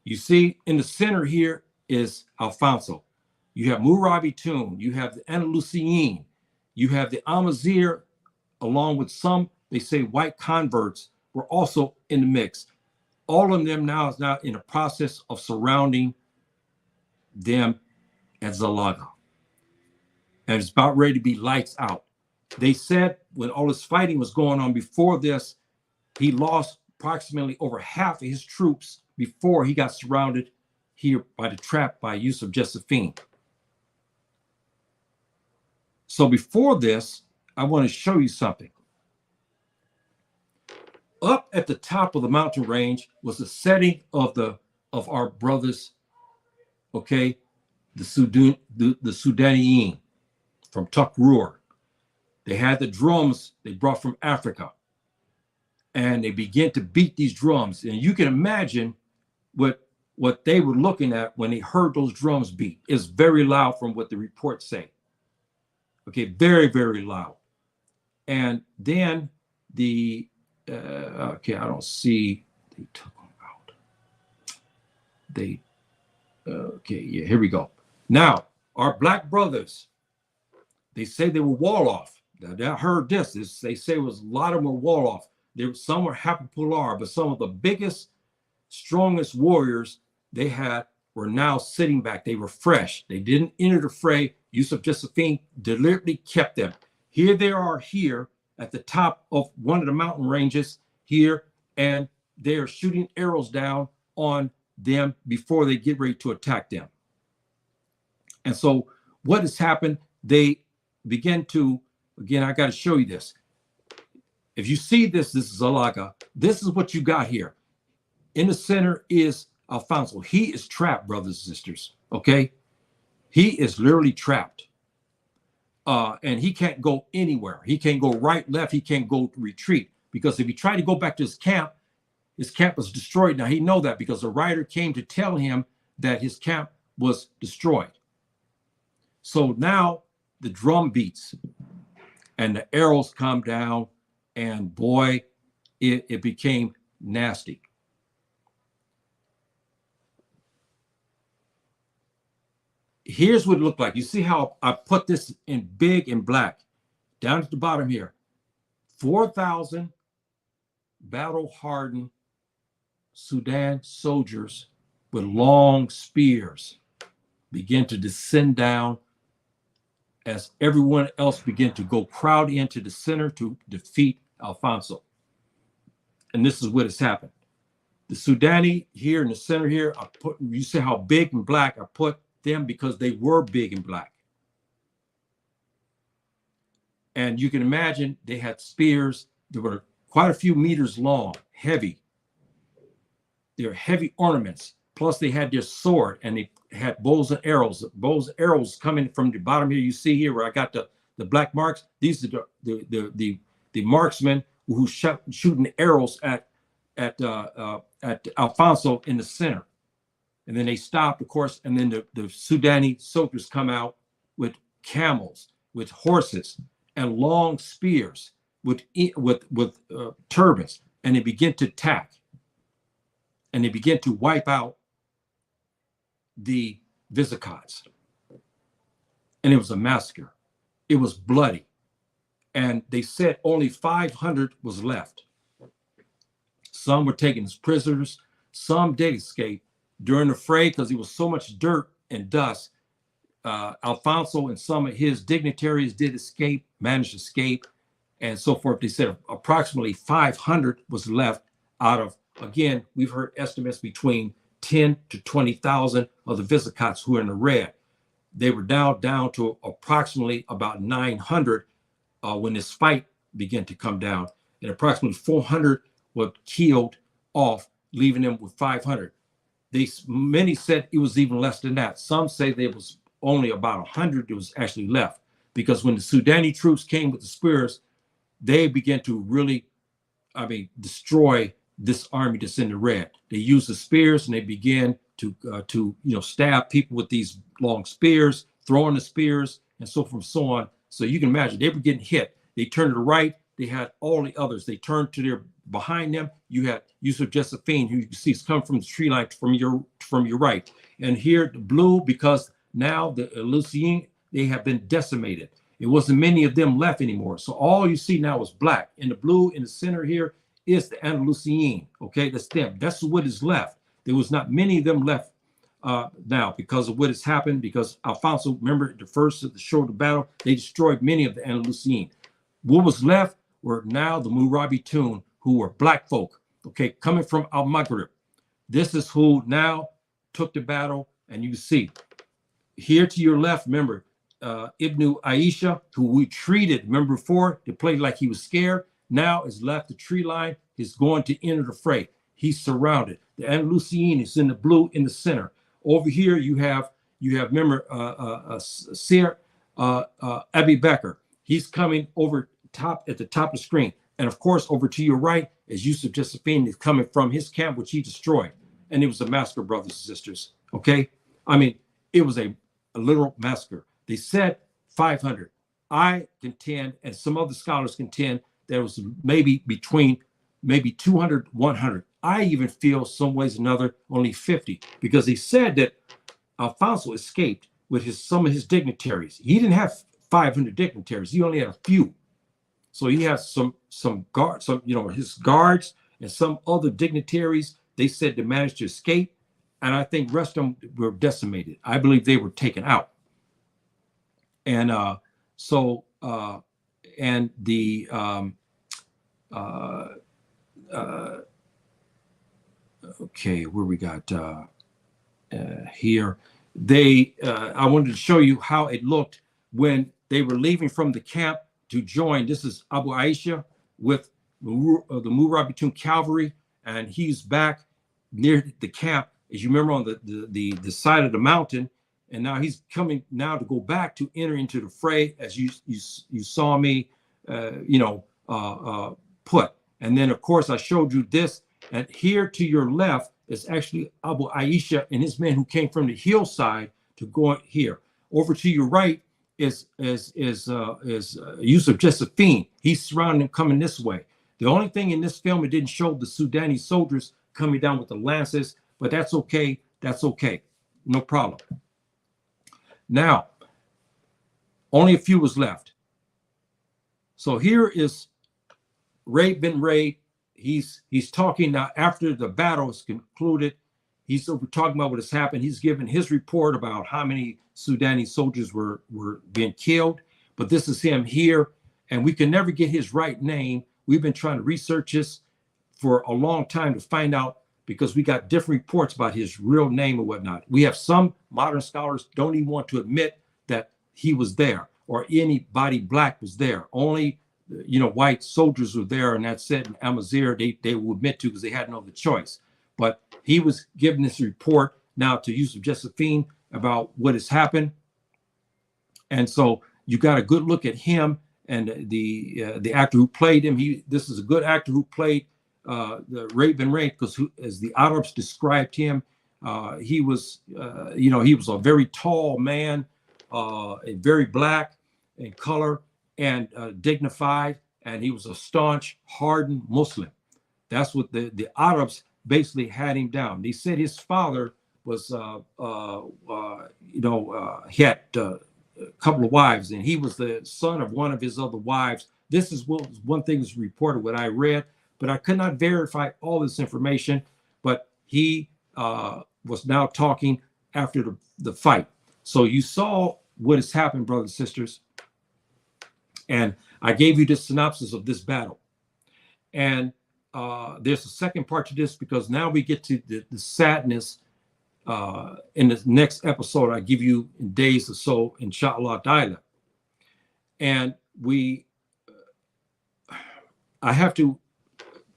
You see in the center here is Alfonso. You have Morabitoon, you have the Andalusian, you have the Amazigh, along with some, they say, white converts were also in the mix. All of them now is now in the process of surrounding them at Zallaqa. And it's about ready to be lights out. They said when all this fighting was going on before this, he lost approximately over half of his troops before he got surrounded here by the trap by Yusuf Josephine. So before this, I want to show you something. Up at the top of the mountain range was the setting of our brothers, okay, the Sudanese from Tukrur. They had the drums they brought from Africa, and they began to beat these drums. And you can imagine what they were looking at when they heard those drums beat. It's very loud from what the reports say. Okay, very, very loud. And then okay, I don't see, they took them out. Okay, yeah, here we go. Now, our black brothers, they say they were Wolof. Now, I heard this. They say it was a lot of them were Wolof. Some were Hapapular, but some of the biggest, strongest warriors they had were now sitting back. They were fresh. They didn't enter the fray. Yusuf Josephine deliberately kept them. Here they are here at the top of one of the mountain ranges here, and they are shooting arrows down on them before they get ready to attack them. And so what has happened, they begin to, again, I got to show you this. If you see this is Zallaqa. This is what you got here. In the center is Alfonso. He is trapped, brothers and sisters, okay? He is literally trapped. And he can't go anywhere. He can't go right, left. He can't go retreat. Because if he tried to go back to his camp was destroyed. Now, he know that because a rider came to tell him that his camp was destroyed. So now the drum beats and the arrows come down, and boy, it became nasty. Here's what it looked like. You see how I put this in big and black down at the bottom here. 4,000 battle-hardened Sudan soldiers with long spears begin to descend down as everyone else began to go crowd into the center to defeat Alfonso. And this is what has happened. The Sudanese here in the center here, you see how big and black I put them because they were big and black. And you can imagine they had spears that were quite a few meters long, heavy. their heavy ornaments. Plus they had their sword, and they had bows and arrows. Bows and arrows coming from the bottom here. You see here where I got the black marks. These are the marksmen who shooting arrows at Alfonso in the center. And then they stopped, of course, and then the Sudani soldiers come out with camels, with horses, and long spears, with turbans, and they begin to attack, and they begin to wipe out the Visigoths. And it was a massacre. It was bloody. And they said only 500 was left. Some were taken as prisoners. Some did escape during the fray because there was so much dirt and dust. Alfonso and some of his dignitaries did escape, managed to escape, and so forth. They said approximately 500 was left out of, again, we've heard estimates between 10 to 20,000 of the Visigoths who were in the red. They were now down to approximately about 900 when this fight began to come down, and approximately 400 were killed off, leaving them with 500. Many said it was even less than that. Some say there was only about 100 that was actually left, because when the Sudani troops came with the spears, they began to really, destroy this army that's in the red. They used the spears, and they began to stab people with these long spears, throwing the spears, and so forth and so on. So you can imagine they were getting hit. They turned to the right. They had all the others. They turned to their behind them. You had Yusuf Josephine, who you can see is coming from the tree line from your right. And here the blue, because now the Andalusian, they have been decimated. It wasn't many of them left anymore. So all you see now is black. And the blue in the center here is the Andalusian. Okay, that's them. That's what is left. There was not many of them left now because of what has happened. Because Alfonso, remember, the first of the shoulder battle, they destroyed many of the Andalusian. What was left were now the Morabitoon, who were black folk, okay, coming from Maghrib. This is who now took the battle, and you see here to your left, remember, Ibn Aisha, who we treated, remember before, they played like he was scared, now has left the tree line, is going to enter the fray. He's surrounded. The Andalusian is in the blue in the center. Over here, you have remember, Sir Abi Bakr. He's coming over top at the top of the screen. And of course, over to your right is Yusuf Josephine is coming from his camp, which he destroyed. And it was a massacre, brothers and sisters. Okay? It was a literal massacre. They said 500. I contend, and some other scholars contend, there was maybe between 200, 100. I even feel some ways or another only 50, because they said that Alfonso escaped with some of his dignitaries. He didn't have 500 dignitaries. He only had a few. So he has some guards, his guards and some other dignitaries. They said they managed to escape, and I think the rest of them were decimated. I believe they were taken out. And okay, where we got here, I wanted to show you how it looked when they were leaving from the camp to join. This is Abu Aisha with the Morabitoon cavalry, and he's back near the camp, as you remember, on the side of the mountain. And now he's coming now to go back to enter into the fray, as you saw me, put. And then, of course, I showed you this. And here to your left is actually Abu Aisha and his men who came from the hillside to go here. Over to your right is Yusuf Josephine. He's surrounding them coming this way. The only thing in this film, it didn't show the Sudani soldiers coming down with the lances, but that's okay. That's okay. No problem. Now, only a few was left. So here is Raid bin Raid. He's talking now after the battle is concluded. He's talking about what has happened. He's given his report about how many Sudani soldiers were being killed. But this is him here, and we can never get his right name. We've been trying to research this for a long time to find out, because we got different reports about his real name and whatnot. We have some modern scholars don't even want to admit that he was there or anybody black was there. Only, white soldiers were there, and that's it. And Amazigh, they will admit to, because they had no other choice. But he was giving this report now to Yusuf Josephine about what has happened. And so you got a good look at him and the actor who played him. This is a good actor who played the Raven Ray, because as the Arabs described him, he was he was a very tall man, very black in color and dignified, and he was a staunch, hardened Muslim. That's what the Arabs basically had him down. They said his father was he had a couple of wives, and he was the son of one of his other wives. This is one thing that's reported, what I read, but I could not verify all this information. But he was now talking after the fight. So you saw what has happened, brothers and sisters. And I gave you the synopsis of this battle. And there's a second part to this, because now we get to the sadness. In the next episode, I give you in days or so, inshallah ta'ala. And I have to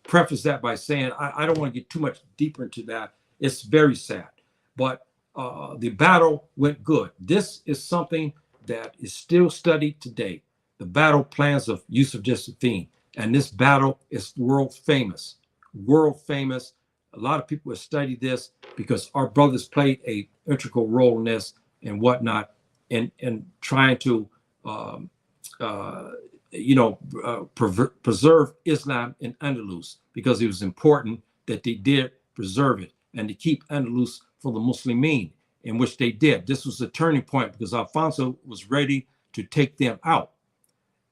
preface that by saying I don't want to get too much deeper into that. It's very sad, but the battle went good. This is something that is still studied today. The battle plans of Yusuf Josephine, and this battle is world famous. World famous. A lot of people have studied this because our brothers played an integral role in this and whatnot, in trying to preserve Islam in Andalus, because it was important that they did preserve it and to keep Andalus for the Muslimin, in which they did. This was a turning point because Alfonso was ready to take them out.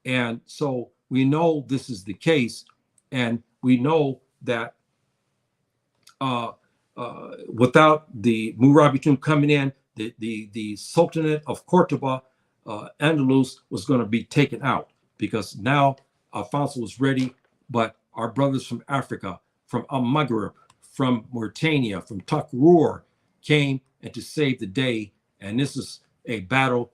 And so we know this is the case, and we know that without the Morabitoon coming in, the Sultanate of Cordoba, Andalus, was going to be taken out, because now Alfonso was ready. But our brothers from Africa, from Maghrib, from Mauritania, from Takrur, came and to save the day. And this is a battle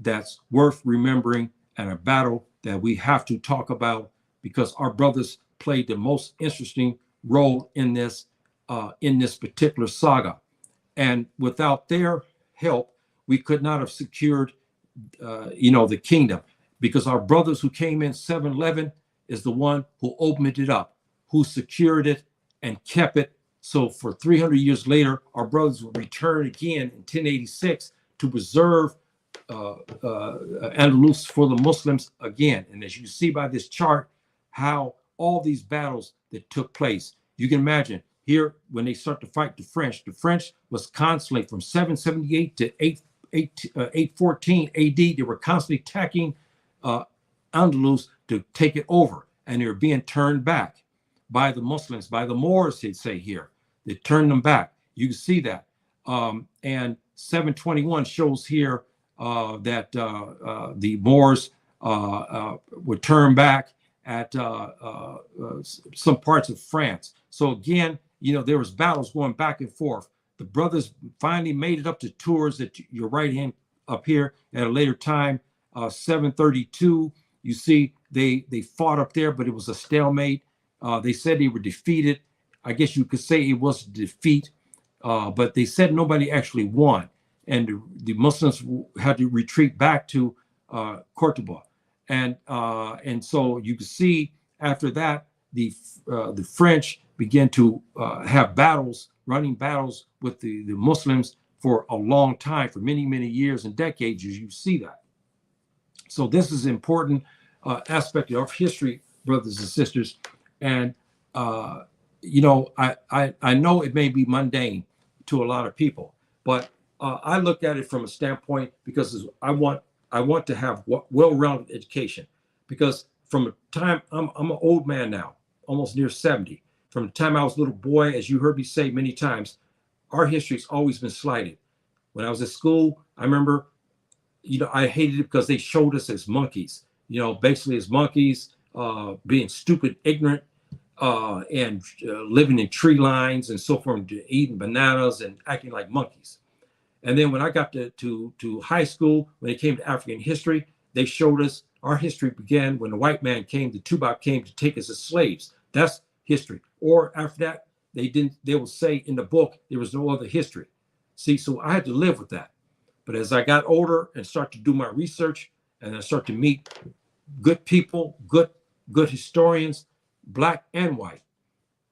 that's worth remembering, and a battle that we have to talk about, because our brothers played the most interesting role in this particular saga. And without their help, we could not have secured the kingdom, because our brothers who came in 711 is the one who opened it up, who secured it and kept it. So for 300 years later, our brothers will return again in 1086 to preserve Andalus for the Muslims again. And as you see by this chart, how all these battles that took place, you can imagine here when they start to fight the French was constantly from 778 to 814 AD. They were constantly attacking Andalus to take it over, and they were being turned back by the Muslims, by the Moors, they'd say here. They turned them back. You can see that. And 721 shows here that the Moors would turn back at some parts of France. So again, there was battles going back and forth. The brothers finally made it up to Tours, that your right hand up here, at a later time. 732, you see they fought up there, but it was a stalemate. They said they were defeated. I guess you could say it was a defeat, but they said nobody actually won. And the Muslims had to retreat back to Cordoba. And so you can see after that, the French began to have running battles with the Muslims for a long time, for many, many years and decades, as you see that. So this is an important aspect of history, brothers and sisters. And, I know it may be mundane to a lot of people, but I look at it from a standpoint, because I want to have well-rounded education, because from the time I'm an old man now, almost near 70, from the time I was a little boy, as you heard me say many times, our history's always been slighted. When I was at school, I remember, I hated it because they showed us as monkeys, basically as monkeys, being stupid, ignorant, and living in tree lines and so forth, eating bananas and acting like monkeys. And then when I got to high school, when it came to African history, they showed us our history began when the white man came, the Tubak came to take us as slaves. That's history. Or after that, they will say in the book there was no other history. See, so I had to live with that. But as I got older and start to do my research and I start to meet good people, good historians, black and white,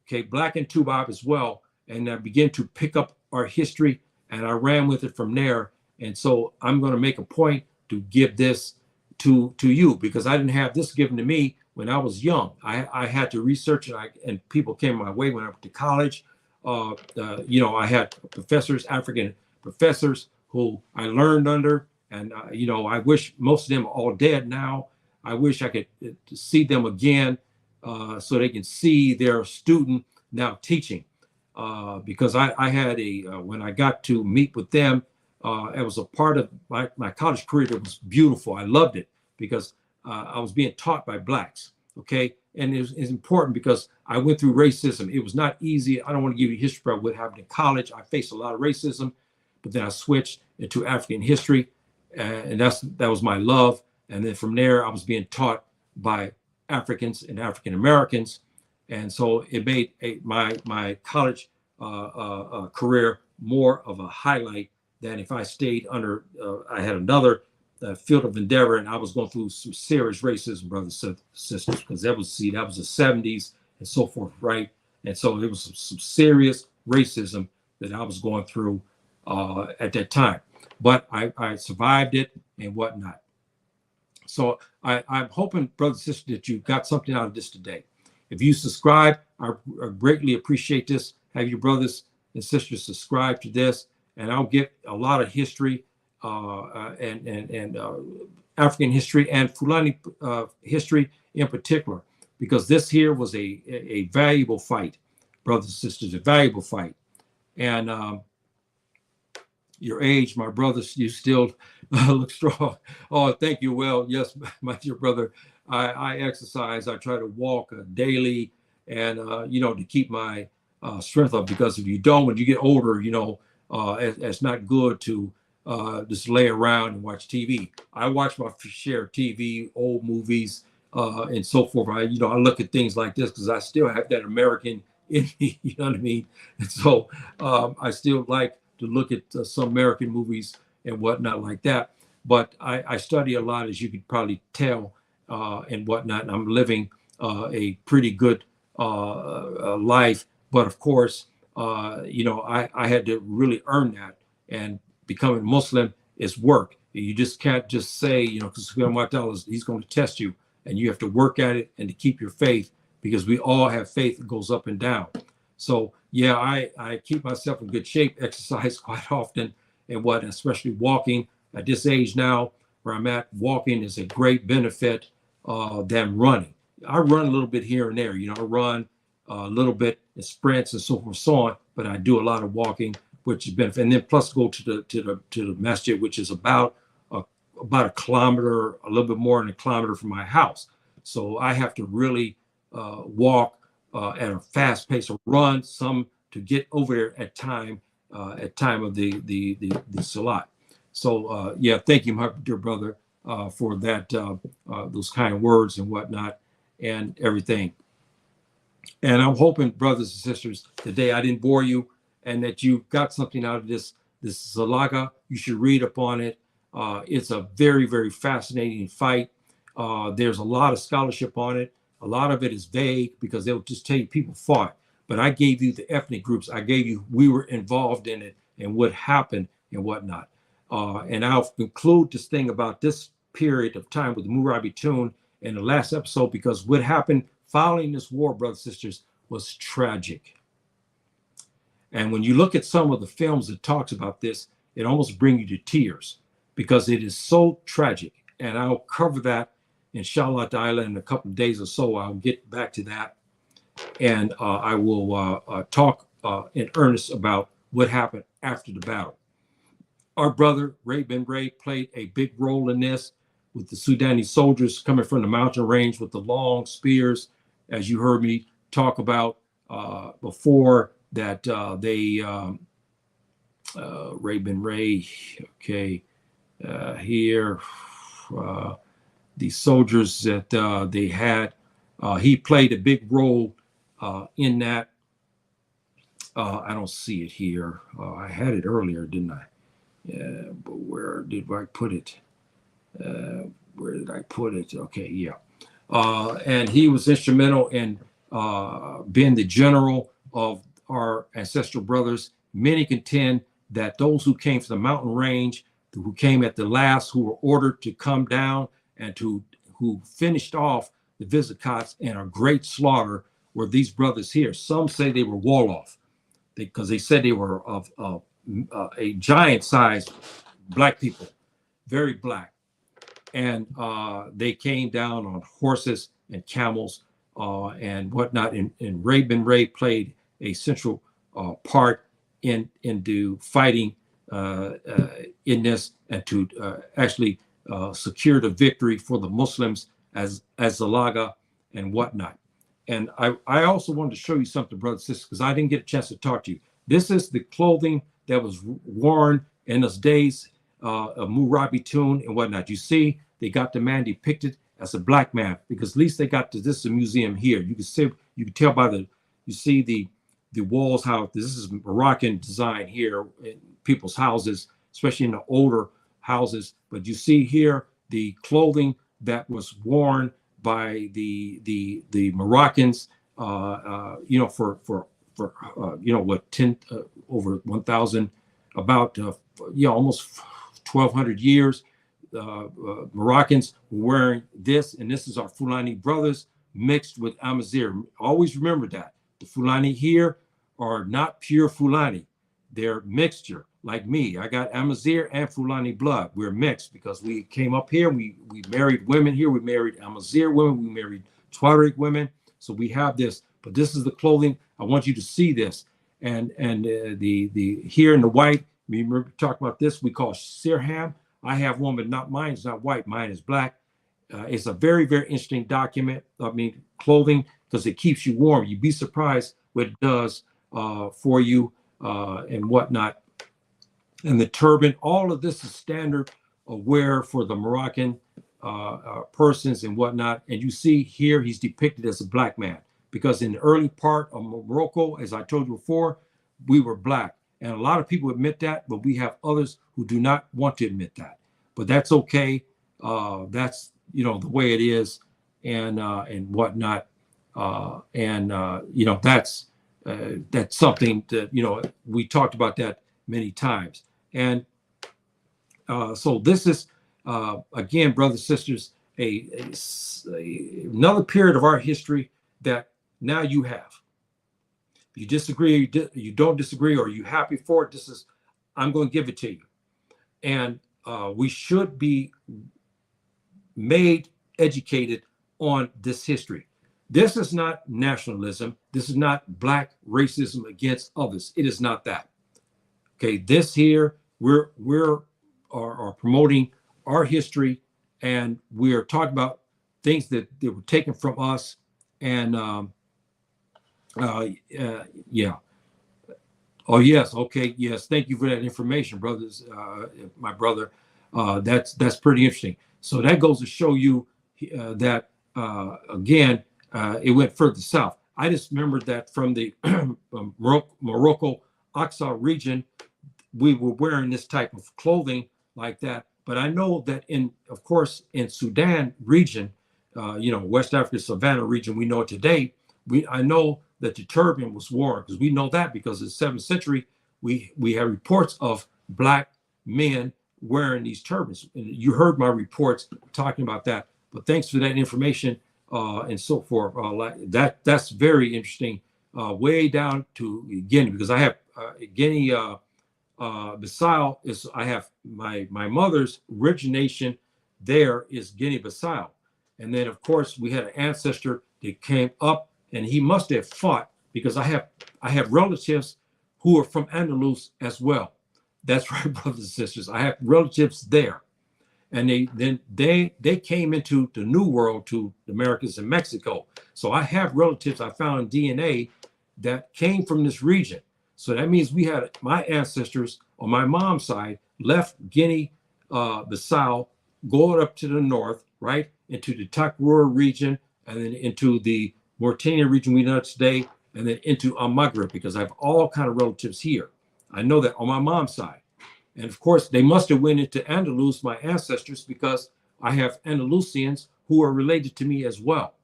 okay, black and Tubab as well, and I began to pick up our history and I ran with it from there. And so I'm going to make a point to give this to you, because I didn't have this given to me when I was young. I had to research, and people came my way when I went to college. I had professors, African professors, who I learned under, and I wish most of them are all dead now. I wish I could see them again, so they can see their student now teaching, because I had when I got to meet with them, it was a part of my college career that was beautiful. I loved it because I was being taught by blacks. Okay. And it's important because I went through racism. It was not easy. I don't want to give you history about what happened in college. I faced a lot of racism, but then I switched into African history, and that was my love. And then from there, I was being taught by Africans and African Americans. And so it made my college career more of a highlight than if I stayed under, I had another field of endeavor, and I was going through some serious racism, brothers and sisters, because that was the 70s and so forth, right? And so it was some serious racism that I was going through at that time. But I survived it and whatnot. So I'm hoping, brothers and sisters, that you got something out of this today. If you subscribe, I greatly appreciate this. Have your brothers and sisters subscribe to this, and I'll get a lot of history and African history and Fulani history in particular, because this here was a valuable fight, brothers and sisters, a valuable fight. And your age, my brothers, you still look strong. Oh, thank you. Well, yes, my dear brother, I exercise. I try to walk daily, and to keep my strength up, because if you don't, when you get older, it's not good to just lay around and watch TV. I watch my share of TV, old movies, and so forth. I look at things like this because I still have that American in me, you know what I mean? And so I still like to look at some American movies and whatnot like that. But I study a lot, as you could probably tell, and whatnot. And I'm living a pretty good life. But of course, I had to really earn that. And becoming Muslim is work. You just can't just say, because he's going to test you, and you have to work at it and to keep your faith, because we all have faith that goes up and down. So yeah, I keep myself in good shape, exercise quite often, and especially walking at this age now where I'm at. Walking is a great benefit than running. I run a little bit here and there, I run a little bit in sprints and so forth, so on, but I do a lot of walking, which is benefit. And then plus go to the masjid, which is about a kilometer, a little bit more than a kilometer from my house. So I have to really walk at a fast pace, or run some to get over there at time of the salat. So yeah, thank you, my dear brother, for that those kind of words and whatnot and everything. And I'm hoping, brothers and sisters, today I didn't bore you, and that you got something out of this Zallaqa. You should read upon it. It's a very, very fascinating fight. There's a lot of scholarship on it. A lot of it is vague because they'll just tell you people fought. But I gave you the ethnic groups. I gave you, we were involved in it and what happened and whatnot. And I'll conclude this thing about this period of time with the Morabitoon in the last episode, because what happened following this war, brothers and sisters, was tragic. And when you look at some of the films that talks about this, it almost brings you to tears because it is so tragic. And I'll cover that, inshallah ta'ala, in a couple of days or so. I'll get back to that. And I will talk in earnest about what happened after the battle. Our brother, Ray Ben Ray, played a big role in this, with the Sudanese soldiers coming from the mountain range with the long spears, as you heard me talk about before, that Ray Ben Ray, okay, here, the soldiers that they had, he played a big role in that. I don't see it here. I had it earlier, didn't I? Yeah, but where did I put it? Where did I put it? Okay, yeah. And he was instrumental in being the general of our ancestral brothers. Many contend that those who came from the mountain range, who came at the last, who were ordered to come down and who finished off the Visigoths in a great slaughter, were these brothers here. Some say they were Wolof because they said they were of a giant-sized black people, very black. And they came down on horses and camels and whatnot. And Ray Ben Ray played a central part into fighting in this and to actually secure the victory for the Muslims as Zallaqa and whatnot. And I also wanted to show you something, brothers and sisters, because I didn't get a chance to talk to you. This is the clothing that was worn in those days of Morabitoon and whatnot. You see, they got the man depicted as a black man because at least they got to this museum here. You can see, you can tell by you see the walls how this is Moroccan design here in people's houses, especially in the older houses. But you see here the clothing that was worn by the Moroccans, you know, for you know what, 10 over 1,000, about you know, almost 1,200 years. Moroccans were wearing this, and this is our Fulani brothers mixed with Amazigh. Always remember that the Fulani here are not pure Fulani; they're mixture. Like me, I got Amazigh and Fulani blood. We're mixed because we came up here. We married women here. We married Amazigh women. We married Tuareg women. So we have this. But this is the clothing. I want you to see this. And the here in the white. We remember talking about this. We call Sirham. I have one, but not mine. It's not white. Mine is black. It's a very, very interesting document. I mean, clothing, because it keeps you warm. You'd be surprised what it does for you and whatnot. And the turban, all of this is standard wear for the Moroccan persons and whatnot. And you see here, he's depicted as a black man because in the early part of Morocco, as I told you before, we were black. And a lot of people admit that, but we have others who do not want to admit that. But that's okay. That's, you know, the way it is and whatnot. You know, that's something that, you know, we talked about that many times. And so this is, again, brothers and sisters, another period of our history that now you have. You disagree, you don't disagree, or you happy for it, this is, I'm going to give it to you. And we should be made educated on this history. This is not nationalism. This is not black racism against others. It is not that. Okay, this here, we're promoting our history, and we are talking about things that were taken from us. And yeah. Oh yes. Okay. Yes. Thank you for that information, brothers. My brother. That's pretty interesting. So that goes to show you that again, it went further south. I just remembered that from the Morocco Aqsa region, we were wearing this type of clothing like that. But I know that of course, in Sudan region, you know, West Africa, Savannah region, we know it today. I know that the turban was worn because we know that because in the 7th century, we have reports of black men wearing these turbans. And you heard my reports talking about that. But thanks for that information and so forth. That's very interesting. Way down to Guinea, because I have Guinea Bissau is, I have my mother's origination there is Guinea Bissau. And then of course we had an ancestor that came up, and he must have fought because I have relatives who are from Andalusia as well. That's right, brothers and sisters. I have relatives there, and they came into the New World to the Americas and Mexico. So I have relatives I found in DNA that came from this region. So that means we had my ancestors on my mom's side left Guinea Bissau, going up to the north, right into the Takrur region, and then into the Mauritania region we know today, and then into Maghrib, because I have all kind of relatives here. I know that on my mom's side. And of course, they must have went into Andalus, my ancestors, because I have Andalusians who are related to me as well.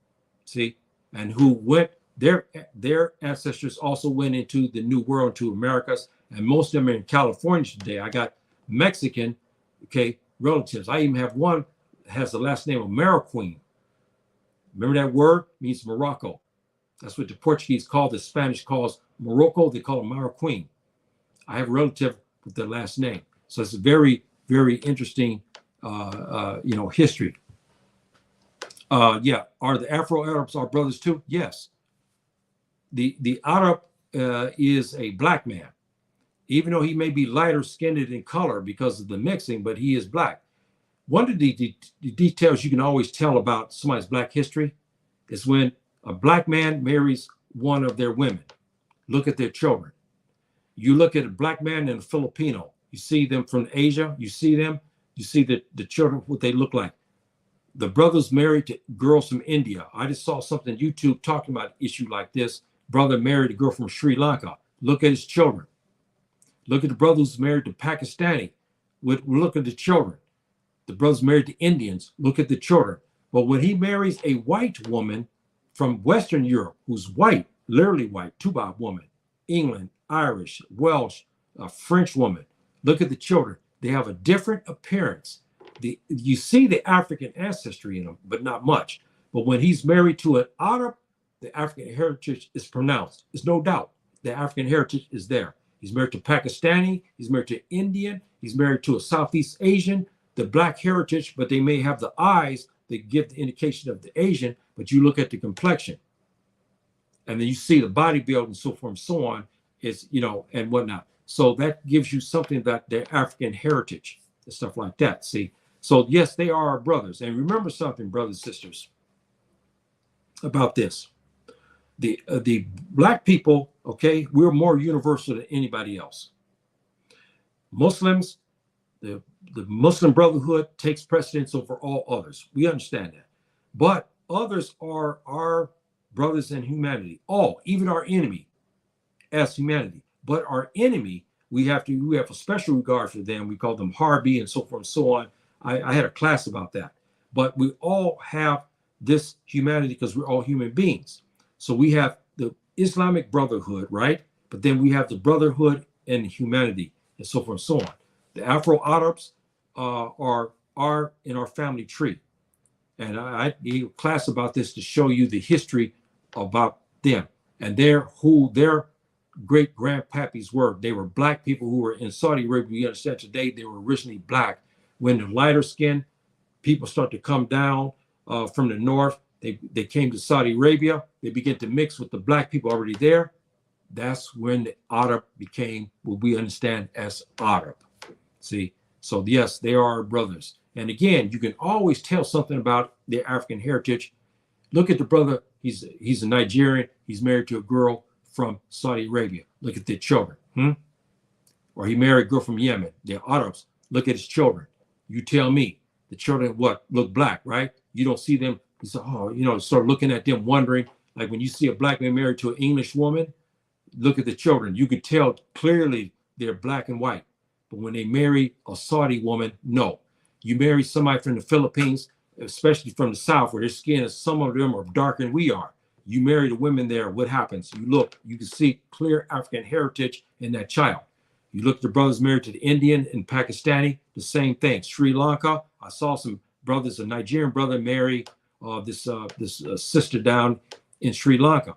See, and who went, their ancestors also went into the New World, to Americas, and most of them are in California today. I got Mexican, okay, relatives. I even have one that has the last name of Marroquin. Remember that word? It means Morocco. That's what the Portuguese call, the Spanish calls Morocco. They call it Marroquin. I have a relative with the last name. So it's a very, very interesting, history. Yeah. Are the Afro-Arabs our brothers too? Yes. The Arab is a black man, even though he may be lighter skinned in color because of the mixing, but he is black. One of the details you can always tell about somebody's black history is when a black man marries one of their women. Look at their children. You look at a black man and a Filipino. You see them from Asia. You see them. You see the children, what they look like. The brothers married to girls from India. I just saw something on YouTube talking about an issue like this. Brother married a girl from Sri Lanka. Look at his children. Look at the brothers married to Pakistani. Look at the children. The brothers married to Indians. Look at the children. But when he marries a white woman from Western Europe, who's white, literally white, two-bob woman, England, Irish, Welsh, a French woman, look at the children. They have a different appearance. You see the African ancestry in them, but not much. But when he's married to an Arab, the African heritage is pronounced. There's no doubt the African heritage is there. He's married to Pakistani. He's married to Indian. He's married to a Southeast Asian. The black heritage, but they may have the eyes that give the indication of the Asian, but you look at the complexion. And then you see the bodybuilding and so forth and so on, is, and whatnot. So that gives you something about their African heritage and stuff like that. See? So yes, they are our brothers. And remember something, brothers and sisters, about this. The black people, okay, we're more universal than anybody else. Muslims, the Muslim Brotherhood takes precedence over all others. We understand that. But others are our brothers in humanity. All, even our enemy as humanity. But our enemy, we have a special regard for them. We call them Harbi and so forth and so on. I had a class about that. But we all have this humanity because we're all human beings. So we have the Islamic Brotherhood, right? But then we have the Brotherhood and humanity and so forth and so on. The Afro-Arabs are in our family tree. And I gave a class about this to show you the history about them and their great grandpappies were. They were black people who were in Saudi Arabia. You understand today they were originally black. When the lighter skinned people start to come down from the north, they came to Saudi Arabia. They began to mix with the black people already there. That's when the Arab became what we understand as Arab. See, so yes, they are our brothers. And again, you can always tell something about their African heritage. Look at the brother. He's a Nigerian. He's married to a girl from Saudi Arabia. Look at their children. Or he married a girl from Yemen. They're Arabs. Look at his children. You tell me, the children look black, right? You don't see them. You say, start looking at them, wondering. Like when you see a black man married to an English woman, look at the children. You can tell clearly they're black and white. But when they marry a Saudi woman, no. You marry somebody from the Philippines, especially from the South, where their skin is, some of them are darker than we are. You marry the women there, what happens? You can see clear African heritage in that child. You look at the brothers married to the Indian and Pakistani, the same thing. Sri Lanka, I saw some brothers, a Nigerian brother marry this sister down in Sri Lanka.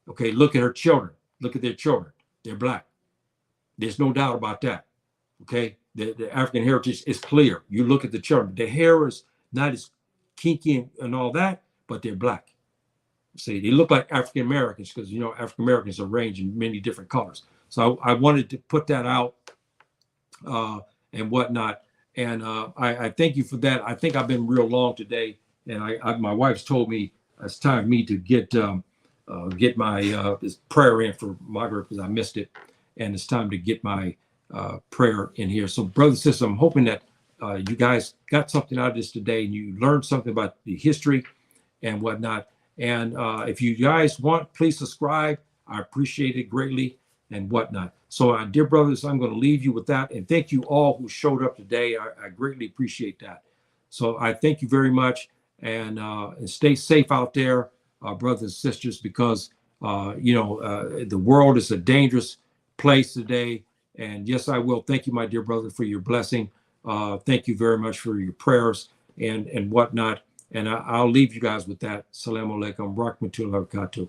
Okay, look at her children. Look at their children. They're black. There's no doubt about that. Okay, the African heritage is clear. You look at the children. The hair is not as kinky and all that, but they're black. See, they look like African Americans because African Americans are ranged in many different colors. So I wanted to put that out and whatnot. And I thank you for that. I think I've been real long today, and my wife's told me it's time for me to get my this prayer in for Maghrib because I missed it, and it's time to get my prayer in here. So, brothers and sisters, I'm hoping that you guys got something out of this today, and you learned something about the history and whatnot. And if you guys want, please subscribe. I appreciate it greatly and whatnot. So, dear brothers, I'm going to leave you with that. And thank you all who showed up today. I greatly appreciate that. So I thank you very much, and stay safe out there, brothers and sisters, because the world is a dangerous place today. And yes, I will. Thank you, my dear brother, for your blessing. Thank you very much for your prayers and whatnot. And I'll leave you guys with that. Assalamu alaikum, rahmatullahi wa barakatuh.